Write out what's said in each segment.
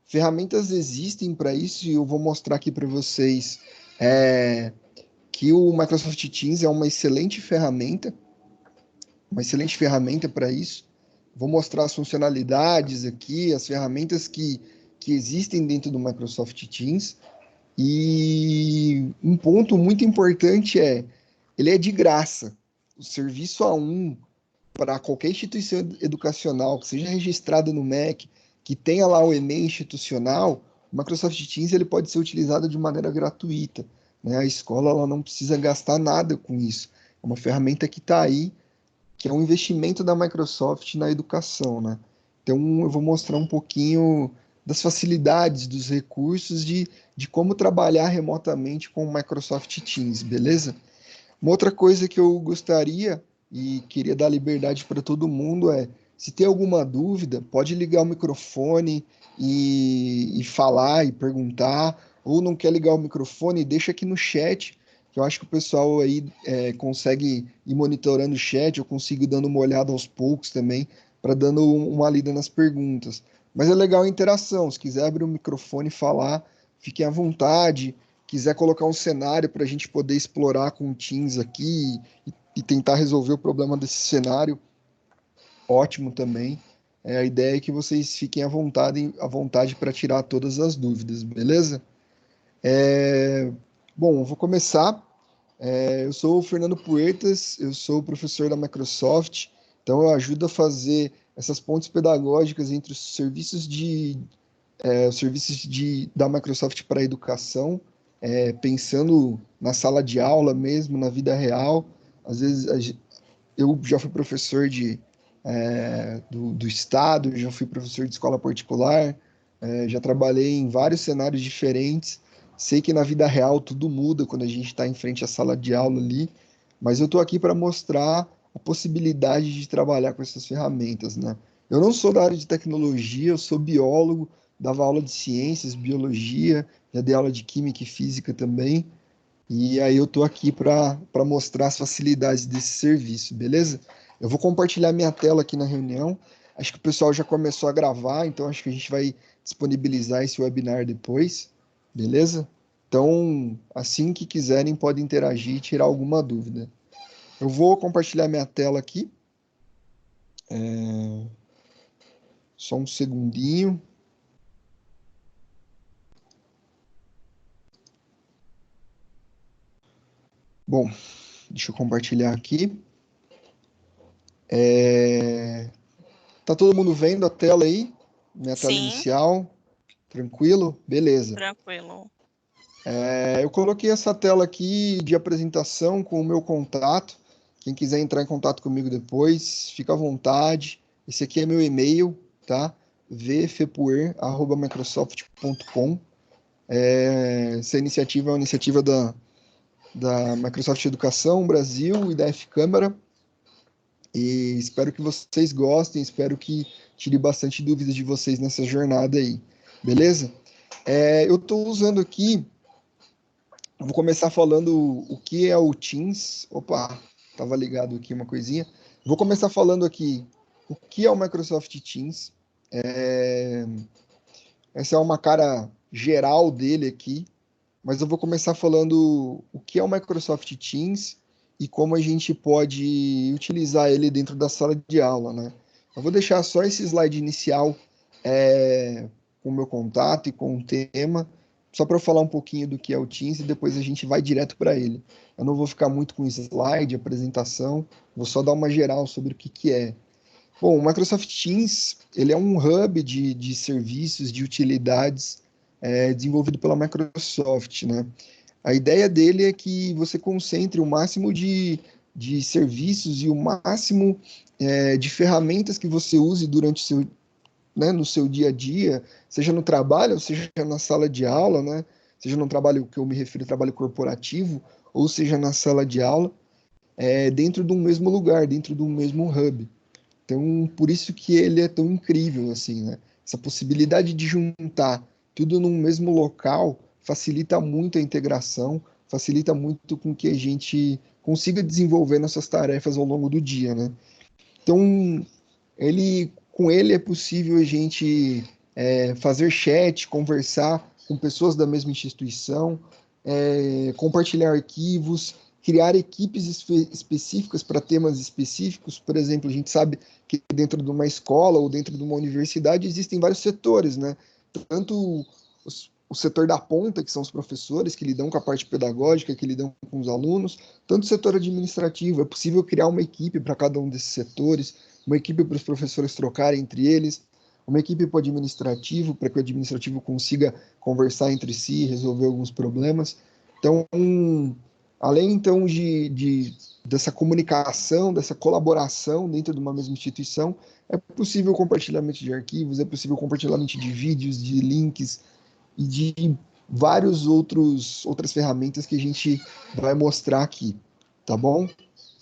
ferramentas existem para isso e eu vou mostrar aqui para vocês que o Microsoft Teams é uma excelente ferramenta para isso. Vou mostrar as funcionalidades aqui, as ferramentas que existem dentro do Microsoft Teams. E um ponto muito importante ele é de graça. O serviço A1 para qualquer instituição educacional que seja registrada no MEC, que tenha lá o e-mail institucional, o Microsoft Teams ele pode ser utilizado de maneira gratuita, né? A escola ela não precisa gastar nada com isso. É uma ferramenta que está aí, que é um investimento da Microsoft na educação, né? Então, eu vou mostrar um pouquinho das facilidades, dos recursos de como trabalhar remotamente com o Microsoft Teams, beleza? Uma outra coisa que eu gostaria e queria dar liberdade para todo mundo se tem alguma dúvida, pode ligar o microfone e falar e perguntar, ou não quer ligar o microfone, deixa aqui no chat, que eu acho que o pessoal aí consegue ir monitorando o chat, eu consigo dando uma olhada aos poucos também, para dando uma lida nas perguntas. Mas é legal a interação, se quiser abrir o microfone e falar, fiquem à vontade, quiser colocar um cenário para a gente poder explorar com o Teams aqui e tentar resolver o problema desse cenário, ótimo também. A ideia é que vocês fiquem à vontade para tirar todas as dúvidas, beleza? Bom, vou começar. Eu sou o Fernando Puertas, eu sou professor da Microsoft, então eu ajudo a fazer essas pontes pedagógicas entre os serviços da Microsoft para a educação, pensando na sala de aula mesmo, na vida real. Às vezes eu já fui professor do estado, já fui professor de escola particular, já trabalhei em vários cenários diferentes. Sei que na vida real tudo muda quando a gente está em frente à sala de aula ali, mas eu estou aqui para mostrar a possibilidade de trabalhar com essas ferramentas, né? Eu não sou da área de tecnologia, eu sou biólogo, dava aula de ciências, biologia, já dei aula de química e física também. E aí eu estou aqui para mostrar as facilidades desse serviço, beleza? Eu vou compartilhar minha tela aqui na reunião. Acho que o pessoal já começou a gravar, então acho que a gente vai disponibilizar esse webinar depois, beleza? Então, assim que quiserem, podem interagir e tirar alguma dúvida. Eu vou compartilhar minha tela aqui. Só um segundinho. Bom, deixa eu compartilhar aqui. Tá todo mundo vendo a tela aí? Minha tela Sim, inicial? Tranquilo? Beleza. tranquilo. Eu coloquei essa tela aqui de apresentação com o meu contato. Quem quiser entrar em contato comigo depois, fica à vontade. Esse aqui é meu e-mail, tá? vfepuer@microsoft.com. Essa iniciativa é uma iniciativa da Microsoft Educação Brasil e da F-Câmara. E espero que vocês gostem, espero que tire bastante dúvidas de vocês nessa jornada aí. Beleza? Eu estou usando aqui. Eu vou começar falando o que é o Teams. Opa, estava ligado aqui uma coisinha. Vou começar falando aqui o que é o Microsoft Teams. É, Essa é uma cara geral dele aqui, mas eu vou começar falando o que é o Microsoft Teams e como a gente pode utilizar ele dentro da sala de aula, né? Eu vou deixar só esse slide inicial com o meu contato e com o tema, só para eu falar um pouquinho do que é o Teams e depois a gente vai direto para ele. Eu não vou ficar muito com slide, apresentação, vou só dar uma geral sobre o que é. Bom, o Microsoft Teams, ele é um hub de serviços, de utilidades desenvolvido pela Microsoft, né? A ideia dele é que você concentre o máximo de serviços e o máximo de ferramentas que você use durante o seu, né, no seu dia a dia, seja no trabalho, seja na sala de aula, né? Seja no trabalho que eu me refiro, trabalho corporativo, ou seja na sala de aula, dentro de um mesmo lugar, dentro de um mesmo hub. Então, por isso que ele é tão incrível, assim, né? Essa possibilidade de juntar tudo num mesmo local facilita muito a integração, facilita muito com que a gente consiga desenvolver nossas tarefas ao longo do dia, né? Então, com ele é possível a gente fazer chat, conversar com pessoas da mesma instituição, compartilhar arquivos, criar equipes específicas para temas específicos. Por exemplo, a gente sabe que dentro de uma escola ou dentro de uma universidade existem vários setores, né? Tanto o setor da ponta, que são os professores, que lidam com a parte pedagógica, que lidam com os alunos, tanto o setor administrativo. É possível criar uma equipe para cada um desses setores, uma equipe para os professores trocarem entre eles, uma equipe para o administrativo, para que o administrativo consiga conversar entre si, resolver alguns problemas. Então, além então dessa comunicação, dessa colaboração dentro de uma mesma instituição, é possível compartilhamento de arquivos, é possível compartilhamento de vídeos, de links e de outras ferramentas que a gente vai mostrar aqui, tá bom?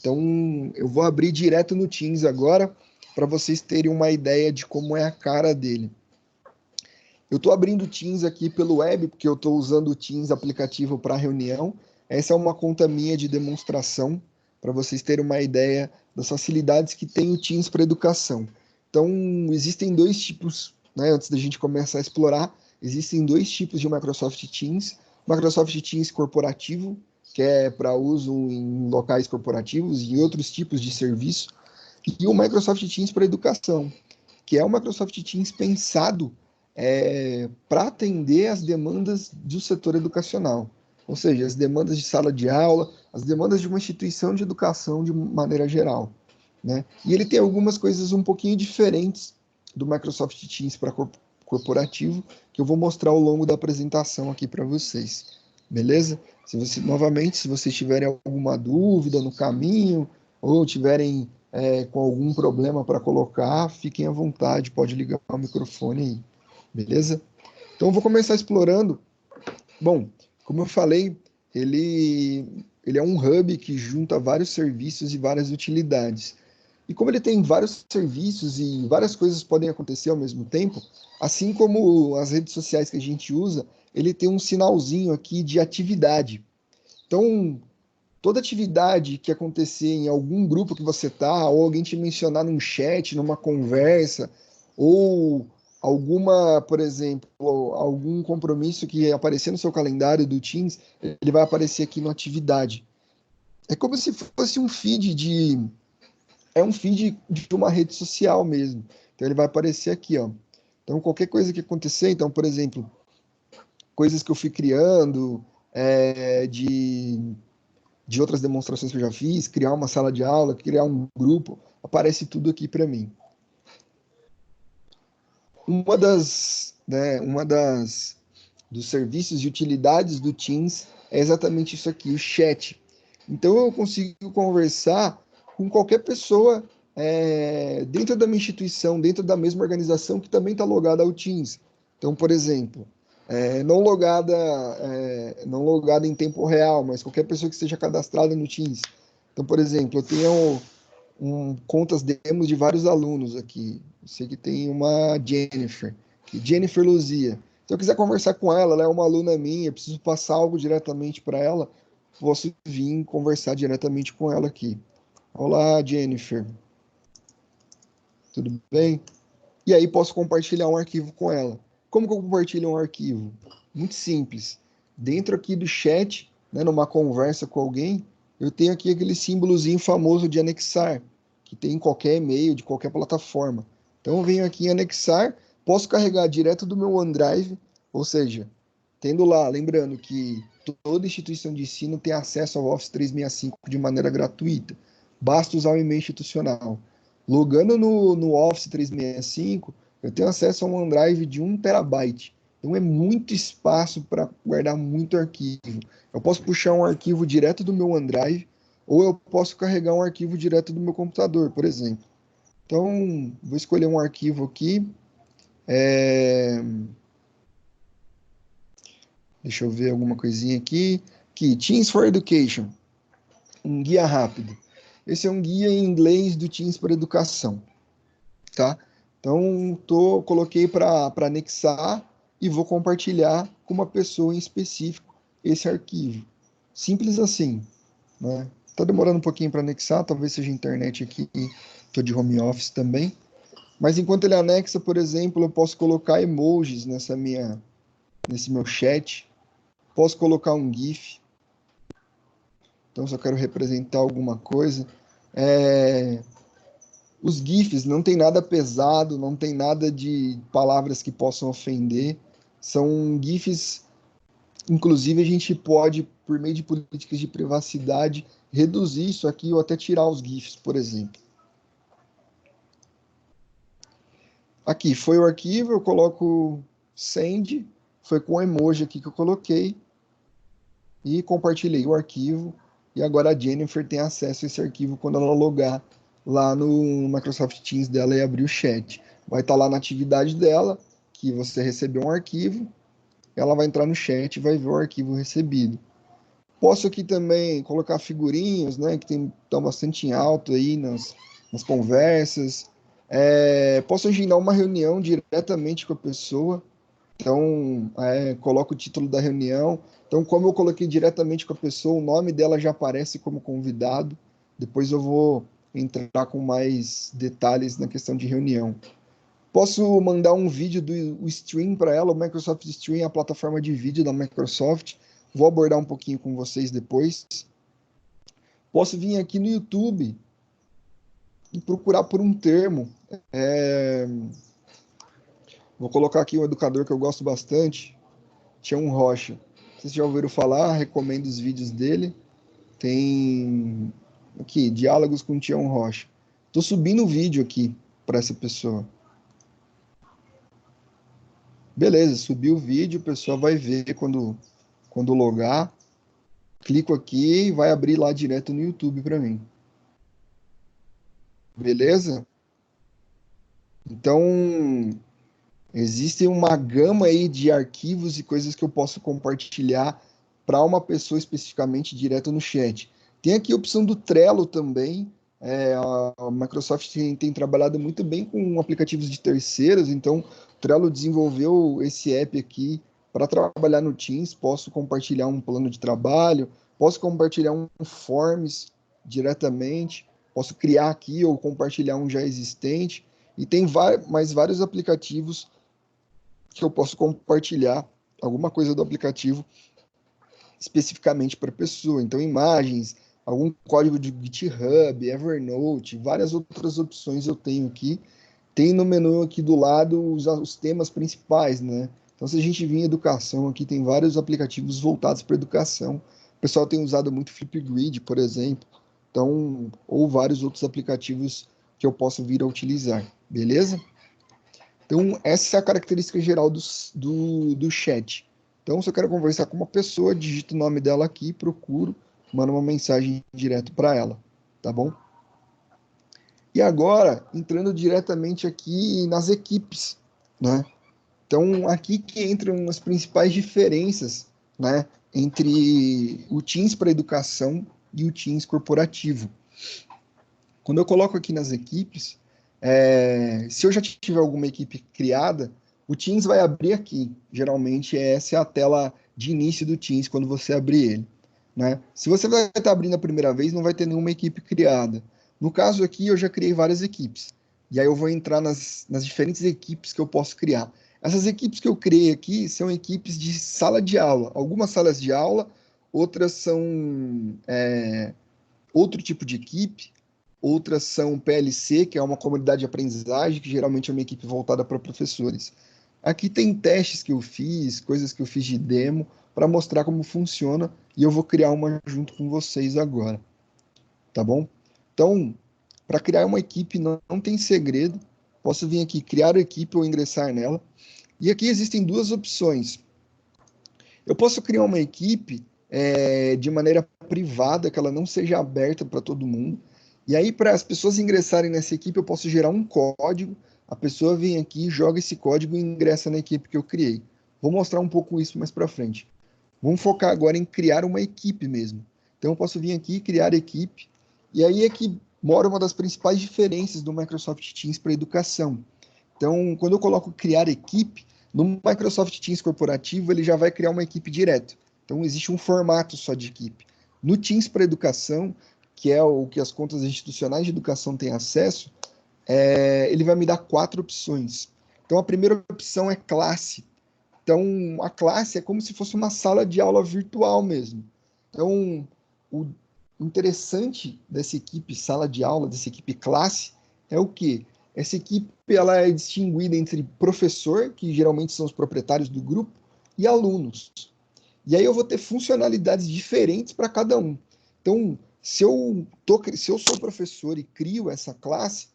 Então, eu vou abrir direto no Teams agora, para vocês terem uma ideia de como é a cara dele. Eu estou abrindo o Teams aqui pelo web, porque eu estou usando o Teams aplicativo para reunião. Essa é uma conta minha de demonstração, para vocês terem uma ideia das facilidades que tem o Teams para educação. Então, existem dois tipos, né, antes da gente começar a explorar, existem dois tipos de Microsoft Teams. Microsoft Teams corporativo, que é para uso em locais corporativos e outros tipos de serviço, e o Microsoft Teams para educação, que é o Microsoft Teams pensado para atender as demandas do setor educacional, ou seja, as demandas de sala de aula, as demandas de uma instituição de educação de maneira geral, né? E ele tem algumas coisas um pouquinho diferentes do Microsoft Teams para corporativo, que eu vou mostrar ao longo da apresentação aqui para vocês, beleza? Novamente, se vocês tiverem alguma dúvida no caminho, ou tiverem com algum problema para colocar, fiquem à vontade, pode ligar o microfone aí, beleza? Então, eu vou começar explorando. Bom, como eu falei, ele é um hub que junta vários serviços e várias utilidades. E como ele tem vários serviços e várias coisas podem acontecer ao mesmo tempo, assim como as redes sociais que a gente usa, ele tem um sinalzinho aqui de atividade. Então, toda atividade que acontecer em algum grupo que você tá, ou alguém te mencionar num chat, numa conversa, ou alguma, por exemplo, algum compromisso que aparecer no seu calendário do Teams, ele vai aparecer aqui no atividade. É como se fosse um feed de uma rede social mesmo. Então ele vai aparecer aqui, ó. Então qualquer coisa que acontecer, então, por exemplo, coisas que eu fui criando, de outras demonstrações que eu já fiz, criar uma sala de aula, criar um grupo, aparece tudo aqui para mim. Uma das dos serviços e utilidades do Teams é exatamente isso aqui, o chat. Então eu consigo conversar com qualquer pessoa dentro da minha instituição, dentro da mesma organização que também está logada ao Teams. Então, por exemplo, não logada em tempo real, mas qualquer pessoa que esteja cadastrada no Teams. Então, por exemplo, eu tenho contas demos de vários alunos aqui. Eu sei que tem uma Jennifer Luzia. Se eu quiser conversar com ela, ela é uma aluna minha, preciso passar algo diretamente para ela, posso vir conversar diretamente com ela aqui. Olá, Jennifer. Tudo bem? E aí posso compartilhar um arquivo com ela. Como que eu compartilho um arquivo? Muito simples. Dentro aqui do chat, né, numa conversa com alguém, eu tenho aqui aquele símbolozinho famoso de anexar, que tem em qualquer e-mail, de qualquer plataforma. Então eu venho aqui em anexar, posso carregar direto do meu OneDrive, ou seja, tendo lá, lembrando que toda instituição de ensino tem acesso ao Office 365 de maneira gratuita. Basta usar o e-mail institucional. Logando no Office 365, eu tenho acesso a um OneDrive de 1 terabyte. Então é muito espaço para guardar muito arquivo. Eu posso puxar um arquivo direto do meu OneDrive, ou eu posso carregar um arquivo direto do meu computador, por exemplo. Então, vou escolher um arquivo aqui. Deixa eu ver alguma coisinha aqui. Aqui, Teams for Education, um guia rápido. Esse é um guia em inglês do Teams para Educação, tá? Então, coloquei para anexar e vou compartilhar com uma pessoa em específico esse arquivo. Simples assim, né? Tá demorando um pouquinho para anexar, talvez seja a internet aqui, estou de home office também. Mas enquanto ele anexa, por exemplo, eu posso colocar emojis nesse meu chat, posso colocar um GIF, então se eu quero representar alguma coisa. Os GIFs não tem nada pesado, não tem nada de palavras que possam ofender, são GIFs. Inclusive, a gente pode, por meio de políticas de privacidade, reduzir isso aqui ou até tirar os GIFs, por exemplo. Aqui foi o arquivo, eu coloco send, foi com o emoji aqui que eu coloquei e compartilhei o arquivo. E agora a Jennifer tem acesso a esse arquivo quando ela logar lá no Microsoft Teams dela e abrir o chat. Vai estar lá na atividade dela que você recebeu um arquivo, ela vai entrar no chat e vai ver o arquivo recebido. Posso aqui também colocar figurinhas, né, que estão bastante em alto aí nas conversas. Posso agendar uma reunião diretamente com a pessoa. Então, coloco o título da reunião. Então, como eu coloquei diretamente com a pessoa, o nome dela já aparece como convidado. Depois eu vou entrar com mais detalhes na questão de reunião. Posso mandar um vídeo do Stream para ela, o Microsoft Stream é a plataforma de vídeo da Microsoft. Vou abordar um pouquinho com vocês depois. Posso vir aqui no YouTube e procurar por um termo. Vou colocar aqui um educador que eu gosto bastante, Tião Rocha. Vocês já ouviram falar? Recomendo os vídeos dele. Tem aqui, diálogos com Tião Rocha. Estou subindo o vídeo aqui para essa pessoa. Beleza, subi o vídeo, o pessoal vai ver quando logar. Clico aqui e vai abrir lá direto no YouTube para mim. Beleza? Então, existe uma gama aí de arquivos e coisas que eu posso compartilhar para uma pessoa especificamente direto no chat. Tem aqui a opção do Trello também. A Microsoft tem trabalhado muito bem com aplicativos de terceiros, então o Trello desenvolveu esse app aqui para trabalhar no Teams. Posso compartilhar um plano de trabalho, posso compartilhar um Forms diretamente, posso criar aqui ou compartilhar um já existente. E tem mais vários aplicativos que eu posso compartilhar alguma coisa do aplicativo especificamente para a pessoa. Então, imagens, algum código de GitHub, Evernote, várias outras opções eu tenho aqui. Tem no menu aqui do lado os temas principais, né? Então, se a gente vir em educação aqui, tem vários aplicativos voltados para educação. O pessoal tem usado muito Flipgrid, por exemplo. Então, ou vários outros aplicativos que eu posso vir a utilizar. Beleza? Então, essa é a característica geral do chat. Então, se eu quero conversar com uma pessoa, digito o nome dela aqui, procuro, mando uma mensagem direto para ela, tá bom? E agora, entrando diretamente aqui nas equipes, né? Então, aqui que entram as principais diferenças, né, entre o Teams para educação e o Teams corporativo. Quando eu coloco aqui nas equipes, se eu já tiver alguma equipe criada, o Teams vai abrir aqui. Geralmente, essa é a tela de início do Teams, quando você abrir ele. Né? Se você vai estar abrindo a primeira vez, não vai ter nenhuma equipe criada. No caso aqui, eu já criei várias equipes. E aí eu vou entrar nas diferentes equipes que eu posso criar. Essas equipes que eu criei aqui são equipes de sala de aula. Algumas salas de aula, outras são outro tipo de equipe, outras são PLC, que é uma comunidade de aprendizagem, que geralmente é uma equipe voltada para professores. Aqui tem testes que eu fiz, coisas que eu fiz de demo, para mostrar como funciona, e eu vou criar uma junto com vocês agora, tá bom? Então, para criar uma equipe não tem segredo, posso vir aqui, criar a equipe ou ingressar nela, e aqui existem duas opções. Eu posso criar uma equipe de maneira privada, que ela não seja aberta para todo mundo. E aí, para as pessoas ingressarem nessa equipe, eu posso gerar um código. A pessoa vem aqui, joga esse código e ingressa na equipe que eu criei. Vou mostrar um pouco isso mais para frente. Vamos focar agora em criar uma equipe mesmo. Então, eu posso vir aqui, criar equipe. E aí é que mora uma das principais diferenças do Microsoft Teams para educação. Então, quando eu coloco criar equipe, no Microsoft Teams corporativo, ele já vai criar uma equipe direto. Então, existe um formato só de equipe. No Teams para educação, que é o que as contas institucionais de educação têm acesso, ele vai me dar 4 opções. Então, a primeira opção é classe. Então, a classe é como se fosse uma sala de aula virtual mesmo. Então, o interessante dessa equipe sala de aula, dessa equipe classe, é o quê? Essa equipe ela é distinguida entre professor, que geralmente são os proprietários do grupo, e alunos. E aí eu vou ter funcionalidades diferentes para cada um. Então, se eu sou professor e crio essa classe,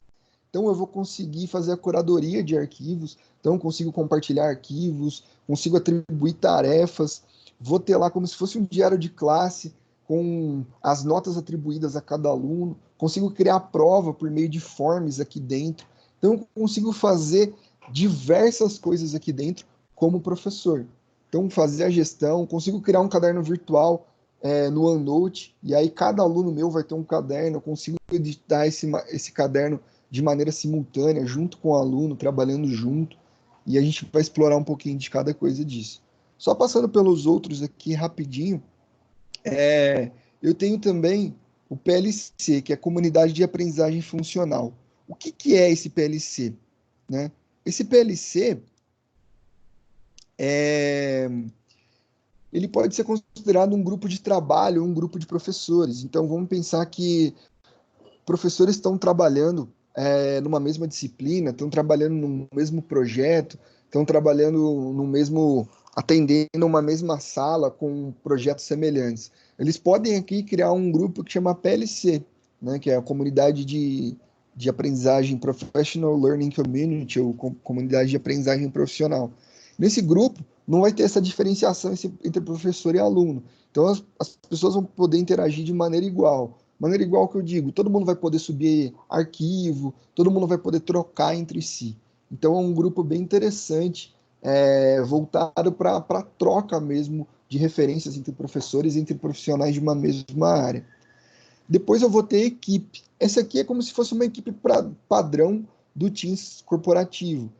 então eu vou conseguir fazer a curadoria de arquivos, então consigo compartilhar arquivos, consigo atribuir tarefas, vou ter lá como se fosse um diário de classe com as notas atribuídas a cada aluno, consigo criar prova por meio de forms aqui dentro. Então eu consigo fazer diversas coisas aqui dentro como professor. Então fazer a gestão, consigo criar um caderno virtual no OneNote, e aí cada aluno meu vai ter um caderno, eu consigo editar esse caderno de maneira simultânea, junto com o aluno, trabalhando junto, e a gente vai explorar um pouquinho de cada coisa disso. Só passando pelos outros aqui rapidinho, eu tenho também o PLC, que é a Comunidade de Aprendizagem Funcional. O que é esse PLC? Né? Esse PLC ele pode ser considerado um grupo de trabalho, um grupo de professores. Então, vamos pensar que professores estão trabalhando numa mesma disciplina, estão trabalhando no mesmo projeto, estão trabalhando no mesmo, atendendo uma mesma sala com projetos semelhantes. Eles podem aqui criar um grupo que chama PLC, né, que é a Comunidade de Aprendizagem Professional Learning Community, ou Comunidade de Aprendizagem Profissional. Nesse grupo, não vai ter essa diferenciação entre professor e aluno. Então, as pessoas vão poder interagir de maneira igual. Maneira igual que eu digo, todo mundo vai poder subir arquivo, todo mundo vai poder trocar entre si. Então é um grupo bem interessante, voltado para a troca mesmo de referências entre professores, entre profissionais de uma mesma área. Depois eu vou ter equipe. Essa aqui é como se fosse uma equipe padrão do Teams corporativo.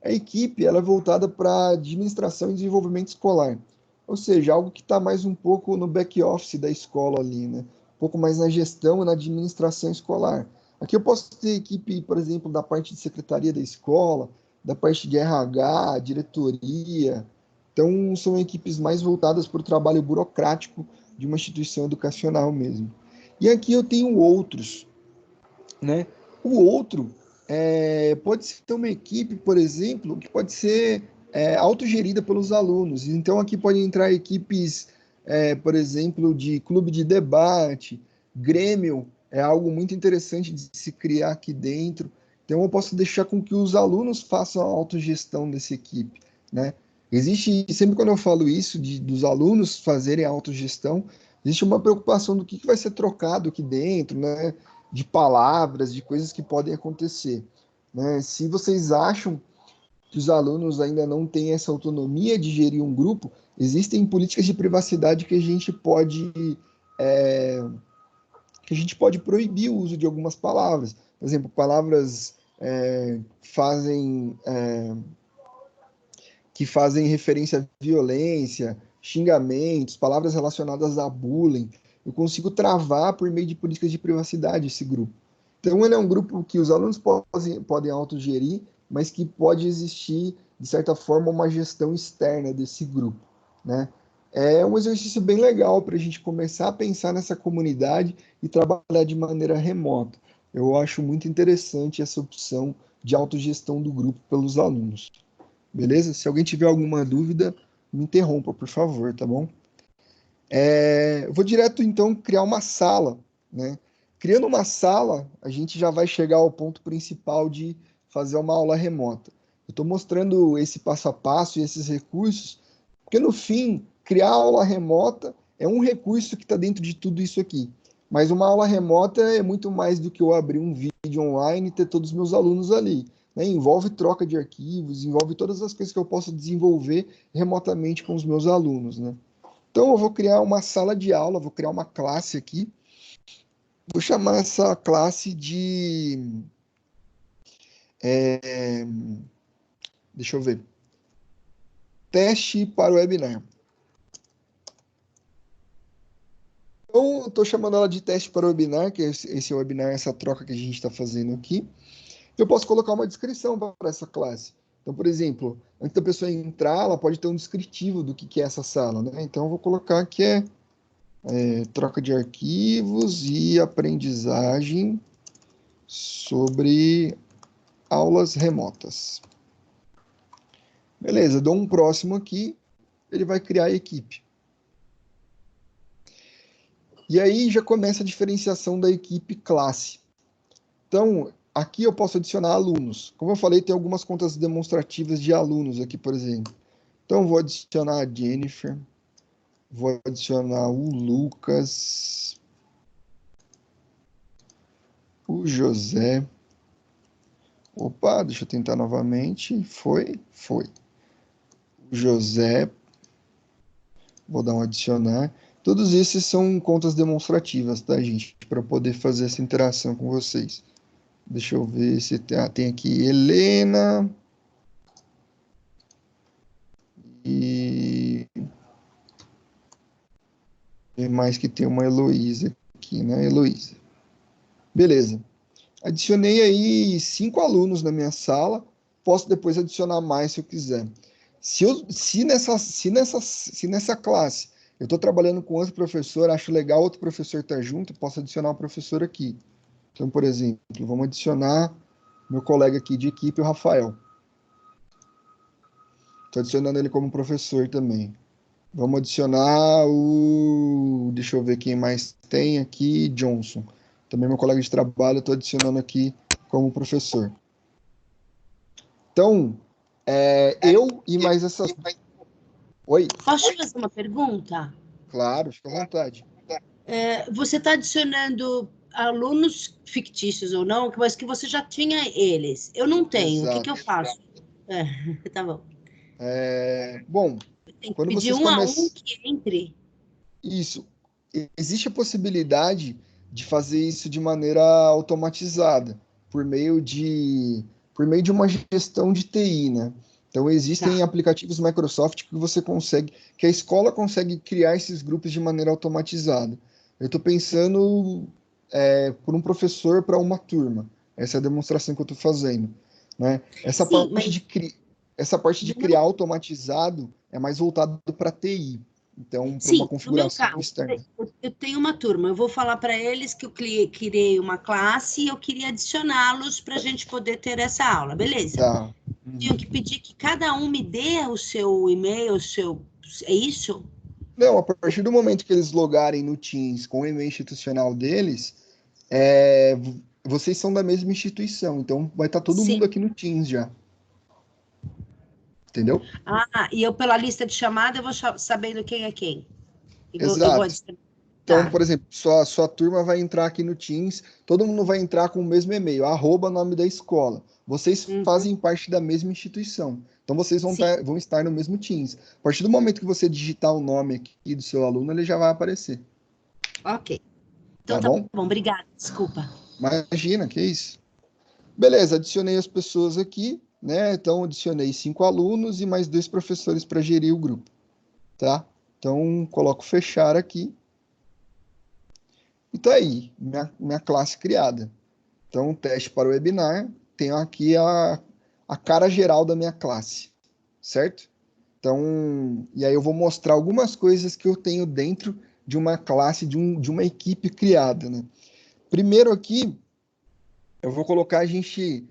A equipe ela é voltada para administração e desenvolvimento escolar, ou seja, algo que está mais um pouco no back-office da escola ali, né? Um pouco mais na gestão e na administração escolar. Aqui eu posso ter equipe, por exemplo, da parte de secretaria da escola, da parte de RH, diretoria. Então, são equipes mais voltadas para o trabalho burocrático de uma instituição educacional mesmo. E aqui eu tenho outros, né? O outro pode ser uma equipe, por exemplo, que pode ser autogerida pelos alunos. Então, aqui podem entrar equipes, por exemplo, de clube de debate, Grêmio, é algo muito interessante de se criar aqui dentro. Então, eu posso deixar com que os alunos façam a autogestão dessa equipe, né? Existe, sempre quando eu falo isso, dos alunos fazerem a autogestão, existe uma preocupação do que vai ser trocado aqui dentro, né? De palavras, de coisas que podem acontecer. Né? Se vocês acham que os alunos ainda não têm essa autonomia de gerir um grupo, existem políticas de privacidade é, que a gente pode proibir o uso de algumas palavras. Por exemplo, palavras que fazem referência à violência, xingamentos, palavras relacionadas a bullying. Eu consigo travar por meio de políticas de privacidade esse grupo. Então, ele é um grupo que os alunos podem autogerir, mas que pode existir, de certa forma, uma gestão externa desse grupo, né? É um exercício bem legal para a gente começar a pensar nessa comunidade e trabalhar de maneira remota. Eu acho muito interessante essa opção de autogestão do grupo pelos alunos. Beleza? Se alguém tiver alguma dúvida, me interrompa, por favor, tá bom? Eu vou direto, então, criar uma sala, né? Criando uma sala, a gente já vai chegar ao ponto principal de fazer uma aula remota. Eu estou mostrando esse passo a passo e esses recursos, porque no fim, criar aula remota é um recurso que está dentro de tudo isso aqui. Mas uma aula remota é muito mais do que eu abrir um vídeo online e ter todos os meus alunos ali. Né? Envolve troca de arquivos, envolve todas as coisas que eu posso desenvolver remotamente com os meus alunos, né? Então, eu vou criar uma sala de aula, vou criar uma classe aqui. Vou chamar essa classe de. é, Deixa eu ver. Teste para o webinar. Então, eu estou chamando ela de teste para o webinar, que é esse webinar, essa troca que a gente está fazendo aqui. Eu posso colocar uma descrição para essa classe. Então, por exemplo, antes da pessoa entrar, ela pode ter um descritivo do que é essa sala, né? Então, eu vou colocar que é troca de arquivos e aprendizagem sobre aulas remotas. Beleza, dou um próximo aqui, ele vai criar a equipe. E aí já começa a diferenciação da equipe classe. Então, aqui eu posso adicionar alunos. Como eu falei, tem algumas contas demonstrativas de alunos aqui, por exemplo. Então, vou adicionar a Jennifer, vou adicionar o Lucas, o José. Opa, deixa eu tentar novamente. Foi. O José, vou dar um adicionar. Todos esses são contas demonstrativas, tá, gente? Para poder fazer essa interação com vocês. Deixa eu ver se tem aqui Helena. E mais que tem uma Heloísa aqui, né? Heloísa. Beleza. Adicionei aí 5 alunos na minha sala. Posso depois adicionar mais se eu quiser. Se nessa classe eu estou trabalhando com outro professor, acho legal outro professor estar junto, posso adicionar um professor aqui. Então, por exemplo, vamos adicionar meu colega aqui de equipe, o Rafael. Estou adicionando ele como professor também. Vamos adicionar o. Deixa eu ver quem mais tem aqui. Johnson. Também meu colega de trabalho, estou adicionando aqui como professor. Então, eu e mais essas. Oi? Posso te fazer uma pergunta? Claro, fica à vontade. Você está adicionando alunos fictícios ou não, mas que você já tinha eles. Eu não tenho. O que que eu Exato. faço? Tá bom. Bom, Tem que quando pedir vocês um a um começam. que entre. Isso. Existe a possibilidade de fazer isso de maneira automatizada, por meio por meio de uma gestão de TI, né? Então, existem Tá. aplicativos Microsoft que você consegue, que a escola consegue criar esses grupos de maneira automatizada. Eu estou pensando por um professor para uma turma. Essa é a demonstração que eu estou fazendo, né? Sim, mas Essa parte de criar não. automatizado é mais voltado para TI. Então, para uma Sim, no meu configuração caso, externa. eu tenho uma turma. Eu vou falar para eles que eu criei uma classe e eu queria adicioná-los para a gente poder ter essa aula, beleza? Tá. Tenho Uhum. que pedir que cada um me dê o seu e-mail, o seu. É isso? Não, a partir do momento que eles logarem no Teams com o e-mail institucional deles, vocês são da mesma instituição, então vai estar todo Sim. mundo aqui no Teams já, entendeu? Ah, e eu, pela lista de chamada, eu vou sabendo quem é quem. Eu vou Exato. adicionar. Então, Tá. por exemplo, sua turma vai entrar aqui no Teams, todo mundo vai entrar com o mesmo e-mail, arroba nome da escola. Vocês Uhum. fazem parte da mesma instituição. Então, vocês Sim, vão estar no mesmo Teams. A partir do momento que você digitar o nome aqui do seu aluno, ele já vai aparecer, ok. Então tá tá bom? bom, obrigada. Desculpa. Imagina, que isso. Beleza, adicionei as pessoas aqui, né? Então, adicionei 5 alunos e mais 2 professores para gerir o grupo, tá? Então, coloco fechar aqui e tá aí, minha classe criada. Então, teste para o webinar, tenho aqui a cara geral da minha classe, certo? Então, e aí eu vou mostrar algumas coisas que eu tenho dentro de uma classe, de uma equipe criada, né? Primeiro aqui, eu vou colocar a gente,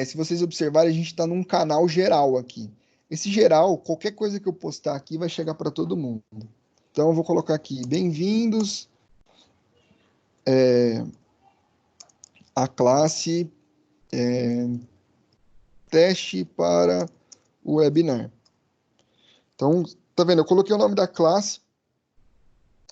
se vocês observarem, a gente está num canal geral aqui. Esse geral, qualquer coisa que eu postar aqui vai chegar para todo mundo. Então eu vou colocar aqui, bem-vindos à classe teste para o webinar. Então, tá vendo? Eu coloquei o nome da classe,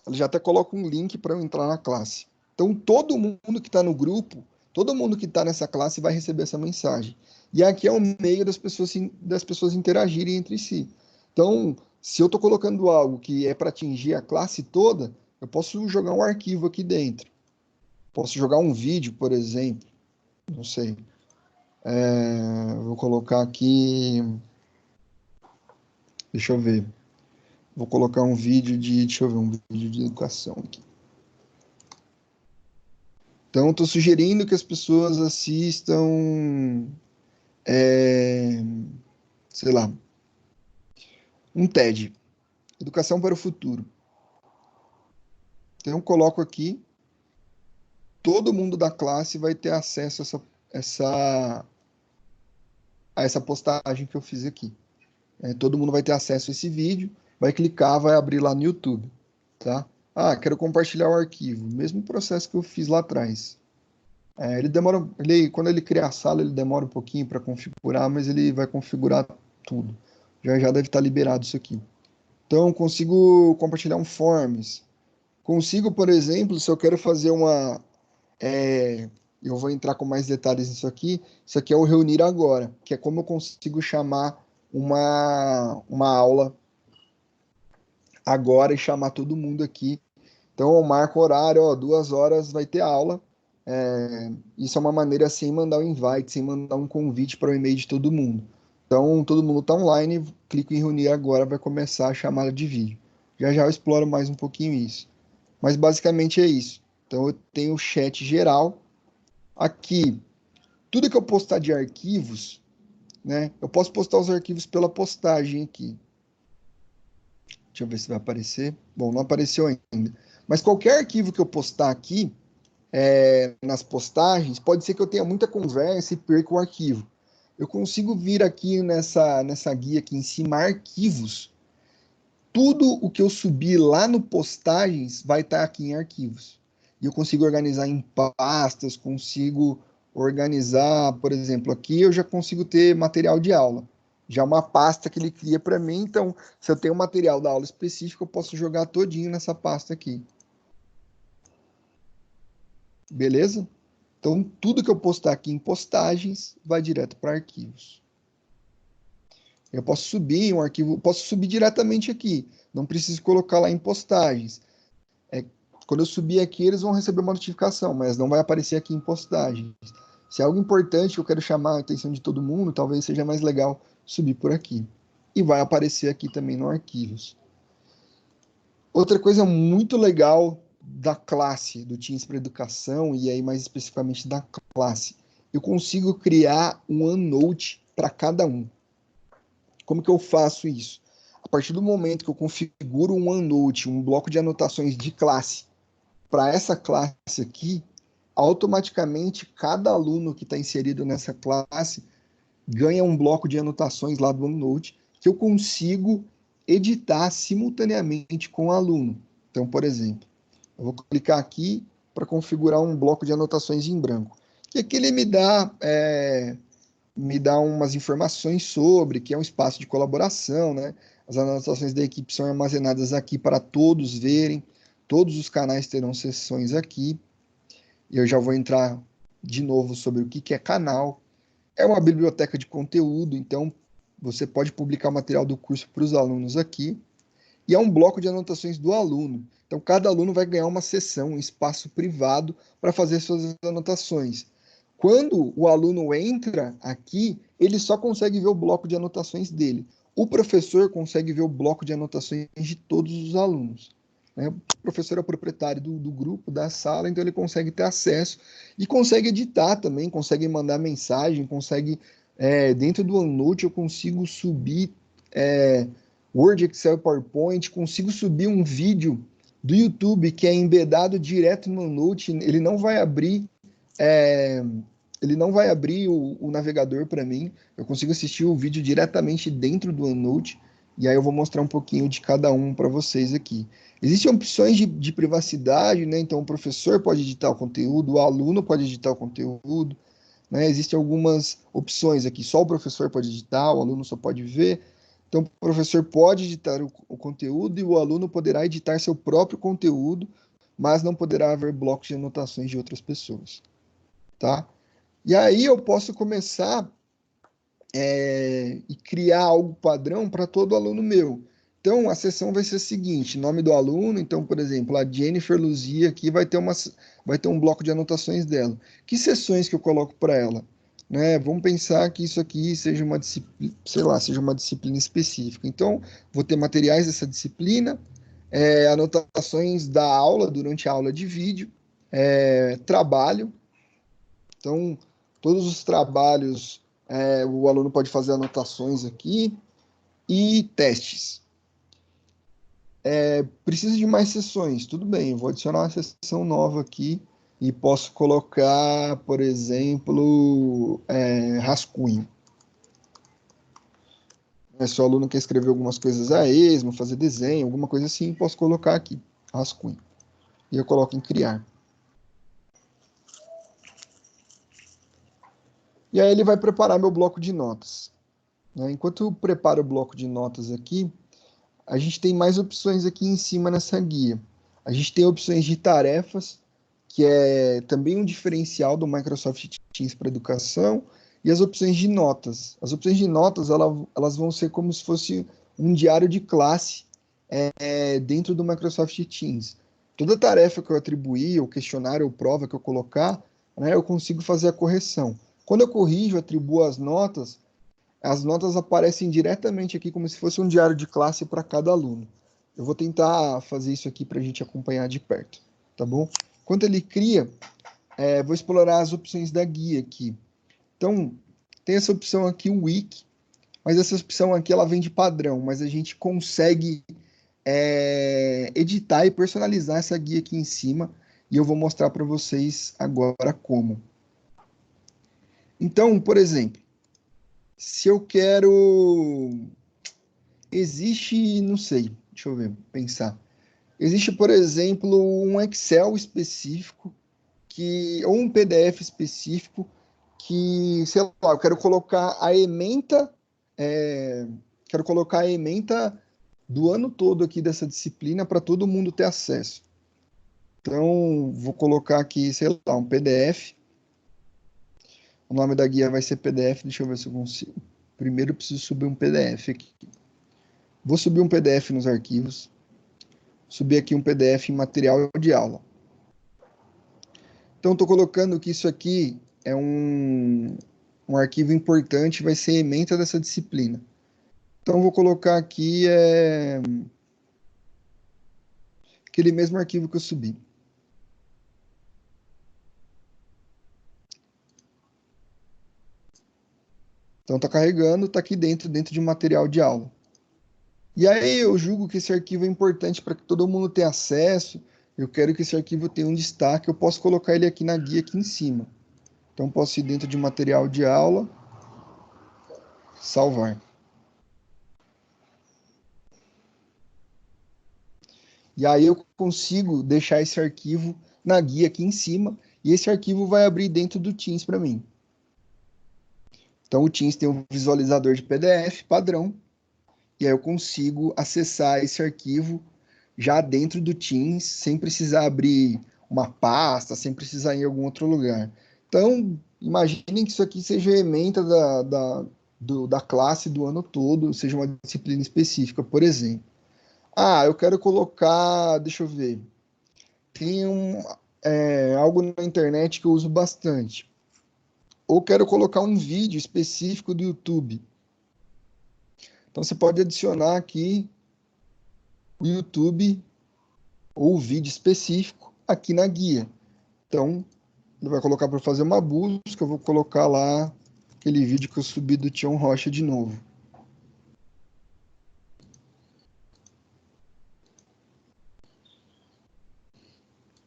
ele já até coloca um link para eu entrar na classe. Então, todo mundo que está no grupo, todo mundo que está nessa classe vai receber essa mensagem. E aqui é o meio das pessoas interagirem entre si. Então, se eu estou colocando algo que é para atingir a classe toda, eu posso jogar um arquivo aqui dentro. Posso jogar um vídeo, por exemplo. Não sei. Vou colocar aqui. Deixa eu ver. Vou colocar um vídeo de. Deixa eu ver, um vídeo de educação aqui. Então, estou sugerindo que as pessoas assistam, sei lá, um TED, Educação para o Futuro. Então, eu coloco aqui, todo mundo da classe vai ter acesso a essa postagem que eu fiz aqui. Todo mundo vai ter acesso a esse vídeo, vai clicar, vai abrir lá no YouTube, tá? Ah, quero compartilhar o arquivo. Mesmo processo que eu fiz lá atrás. Ele demora, quando ele cria a sala, ele demora um pouquinho para configurar, mas ele vai configurar tudo. Já já deve estar liberado isso aqui. Então, consigo compartilhar um Forms. Consigo, por exemplo, se eu quero fazer eu vou entrar com mais detalhes nisso aqui. Isso aqui é o reunir agora, que é como eu consigo chamar uma aula agora e chamar todo mundo aqui. Então, eu marco o horário, 2 horas vai ter aula. Isso é uma maneira sem mandar um invite, sem mandar um convite para o e-mail de todo mundo. Então, todo mundo está online, clico em reunir agora, vai começar a chamada de vídeo. Já já eu exploro mais um pouquinho isso. Mas basicamente é isso. Então, eu tenho o chat geral. Aqui, tudo que eu postar de arquivos, né? Eu posso postar os arquivos pela postagem aqui. Deixa eu ver se vai aparecer. Bom, não apareceu ainda. Mas qualquer arquivo que eu postar aqui, nas postagens, pode ser que eu tenha muita conversa e perca o arquivo. Eu consigo vir aqui nessa guia aqui em cima, arquivos. Tudo o que eu subir lá no postagens vai estar aqui em arquivos. E eu consigo organizar em pastas, consigo organizar, por exemplo, aqui eu já consigo ter material de aula. Já uma pasta que ele cria para mim, então se eu tenho um material da aula específico, eu posso jogar todinho nessa pasta aqui. Beleza? Então, tudo que eu postar aqui em postagens vai direto para arquivos. Eu posso subir um arquivo, posso subir diretamente aqui. Não preciso colocar lá em postagens. Quando eu subir aqui, eles vão receber uma notificação, mas não vai aparecer aqui em postagens. Se é algo importante, eu quero chamar a atenção de todo mundo, talvez seja mais legal subir por aqui. E vai aparecer aqui também no arquivos. Outra coisa muito legal da classe, do Teams para Educação, e aí mais especificamente da classe, eu consigo criar um OneNote para cada um. Como que eu faço isso? A partir do momento que eu configuro um OneNote, um bloco de anotações de classe, para essa classe aqui, automaticamente cada aluno que está inserido nessa classe ganha um bloco de anotações lá do OneNote que eu consigo editar simultaneamente com o aluno. Então, por exemplo, eu vou clicar aqui para configurar um bloco de anotações em branco. E aqui ele me dá umas informações sobre, que é um espaço de colaboração, né? As anotações da equipe são armazenadas aqui para todos verem, todos os canais terão sessões aqui. Eu já vou entrar de novo sobre o que é canal. É uma biblioteca de conteúdo, então você pode publicar o material do curso para os alunos aqui. E é um bloco de anotações do aluno. Então, cada aluno vai ganhar uma sessão, um espaço privado para fazer suas anotações. Quando o aluno entra aqui, ele só consegue ver o bloco de anotações dele. O professor consegue ver o bloco de anotações de todos os alunos. O professor é o proprietário do grupo, da sala, então ele consegue ter acesso e consegue editar também, consegue mandar mensagem, consegue, dentro do OneNote, eu consigo subir Word, Excel, PowerPoint, consigo subir um vídeo do YouTube que é embedado direto no OneNote, ele não vai abrir o navegador para mim, eu consigo assistir o vídeo diretamente dentro do OneNote, e aí eu vou mostrar um pouquinho de cada um para vocês aqui. Existem opções de privacidade, né? Então o professor pode editar o conteúdo, o aluno pode editar o conteúdo, né? Existem algumas opções aqui, só o professor pode editar, o aluno só pode ver. Então o professor pode editar o conteúdo e o aluno poderá editar seu próprio conteúdo, mas não poderá haver blocos de anotações de outras pessoas, tá? E aí eu posso começar e criar algo padrão para todo aluno meu. Então, a sessão vai ser a seguinte, nome do aluno, então, por exemplo, a Jennifer Luzia aqui vai ter um bloco de anotações dela. Que sessões que eu coloco para ela? Né? Vamos pensar que isso aqui seja uma disciplina, sei lá, seja uma disciplina específica. Então, vou ter materiais dessa disciplina, anotações da aula, durante a aula de vídeo, Trabalho. Então, todos os trabalhos, o aluno pode fazer anotações aqui. E testes. Precisa de mais sessões? Tudo bem, eu vou adicionar uma sessão nova aqui e posso colocar, por exemplo, rascunho. Se o aluno quer escrever algumas coisas a esmo, fazer desenho, alguma coisa assim, posso colocar aqui, rascunho. E eu coloco em criar. E aí ele vai preparar meu bloco de notas. Enquanto eu preparo o bloco de notas aqui, a gente tem mais opções aqui em cima nessa guia. A gente tem opções de tarefas, que é também um diferencial do Microsoft Teams para educação, e as opções de notas. As opções de notas, elas vão ser como se fosse um diário de classe dentro do Microsoft Teams. Toda tarefa que eu atribuir, ou questionário, ou prova que eu colocar, eu consigo fazer a correção. Quando eu corrijo, atribuo as notas aparecem diretamente aqui como se fosse um diário de classe para cada aluno. Eu vou tentar fazer isso aqui para a gente acompanhar de perto, tá bom? Enquanto ele cria, vou explorar as opções da guia aqui. Então, tem essa opção aqui, o Wiki, mas essa opção aqui ela vem de padrão, mas a gente consegue editar e personalizar essa guia aqui em cima, e eu vou mostrar para vocês agora como. Então, por exemplo, se eu quero... Existe, não sei, deixa eu ver, pensar. Existe, por exemplo, um Excel específico, ou um PDF específico, que, sei lá, eu quero colocar a ementa, quero colocar a ementa do ano todo aqui dessa disciplina para todo mundo ter acesso. Então, vou colocar aqui, sei lá, um PDF. O nome da guia vai ser PDF, deixa eu ver se eu consigo. Primeiro eu preciso subir um PDF aqui. Vou subir um PDF nos arquivos. Subir aqui um PDF em material de aula. Então, estou colocando que isso aqui é um arquivo importante, vai ser ementa dessa disciplina. Então, vou colocar aqui aquele mesmo arquivo que eu subi. Então, está carregando, está aqui dentro de um material de aula. E aí eu julgo que esse arquivo é importante para que todo mundo tenha acesso. Eu quero que esse arquivo tenha um destaque. Eu posso colocar ele aqui na guia aqui em cima. Então, posso ir dentro de material de aula, salvar. E aí eu consigo deixar esse arquivo na guia aqui em cima, e esse arquivo vai abrir dentro do Teams para mim. Então o Teams tem um visualizador de PDF padrão, e aí eu consigo acessar esse arquivo já dentro do Teams, sem precisar abrir uma pasta, sem precisar ir em algum outro lugar. Então, imaginem que isso aqui seja ementa da classe do ano todo, seja uma disciplina específica, por exemplo. Eu quero colocar, deixa eu ver, tem algo na internet que eu uso bastante. Ou quero colocar um vídeo específico do YouTube. Então você pode adicionar aqui o YouTube ou o vídeo específico aqui na guia. Então, ele vai colocar para fazer uma busca, eu vou colocar lá aquele vídeo que eu subi do Tião Rocha de novo.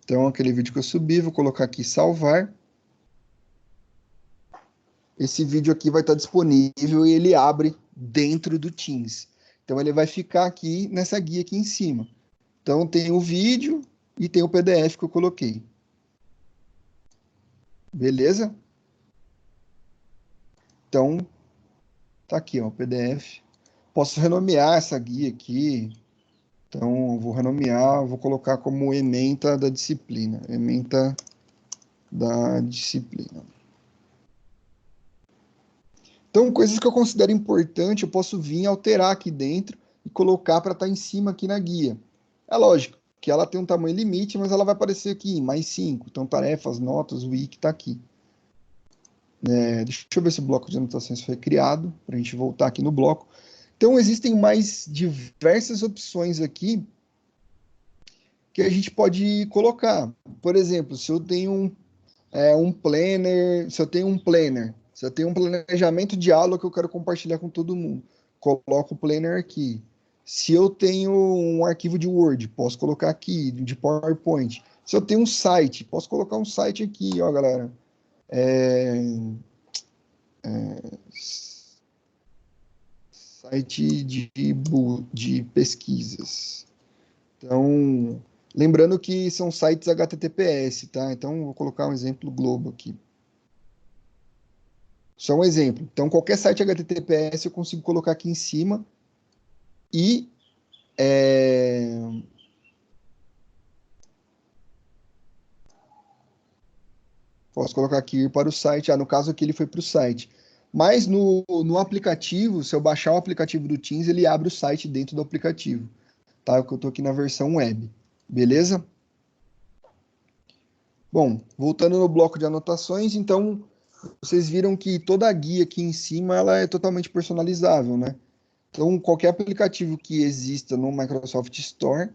Então, aquele vídeo que eu subi, vou colocar aqui salvar. Esse vídeo aqui vai estar disponível e ele abre dentro do Teams. Então, ele vai ficar aqui nessa guia aqui em cima. Então, tem o vídeo e tem o PDF que eu coloquei. Beleza? Então, tá aqui, ó, o PDF. Posso renomear essa guia aqui. Então, eu vou renomear, vou colocar como ementa da disciplina. Ementa da disciplina. Então, coisas que eu considero importante, eu posso vir alterar aqui dentro e colocar para estar em cima aqui na guia. É lógico que ela tem um tamanho limite, mas ela vai aparecer aqui, mais 5. Então, tarefas, notas, o wiki está aqui. Deixa eu ver se o bloco de anotações foi criado, para a gente voltar aqui no bloco. Então, existem mais diversas opções aqui que a gente pode colocar. Por exemplo, se eu tenho um planner, se eu tenho um planejamento de aula que eu quero compartilhar com todo mundo, coloco o planner aqui. Se eu tenho um arquivo de Word, posso colocar aqui, de PowerPoint. Se eu tenho um site, posso colocar um site aqui, ó, galera. Site de pesquisas. Então, lembrando que são sites HTTPS, tá? Então, vou colocar um exemplo Globo aqui. Só um exemplo. Então, qualquer site HTTPS eu consigo colocar aqui em cima e posso colocar aqui para o site. No caso aqui ele foi para o site. Mas no aplicativo, se eu baixar o aplicativo do Teams, ele abre o site dentro do aplicativo. Tá? Eu estou aqui na versão web. Beleza? Bom, voltando no bloco de anotações, então, vocês viram que toda a guia aqui em cima ela é totalmente personalizável, né? Então, qualquer aplicativo que exista no Microsoft Store,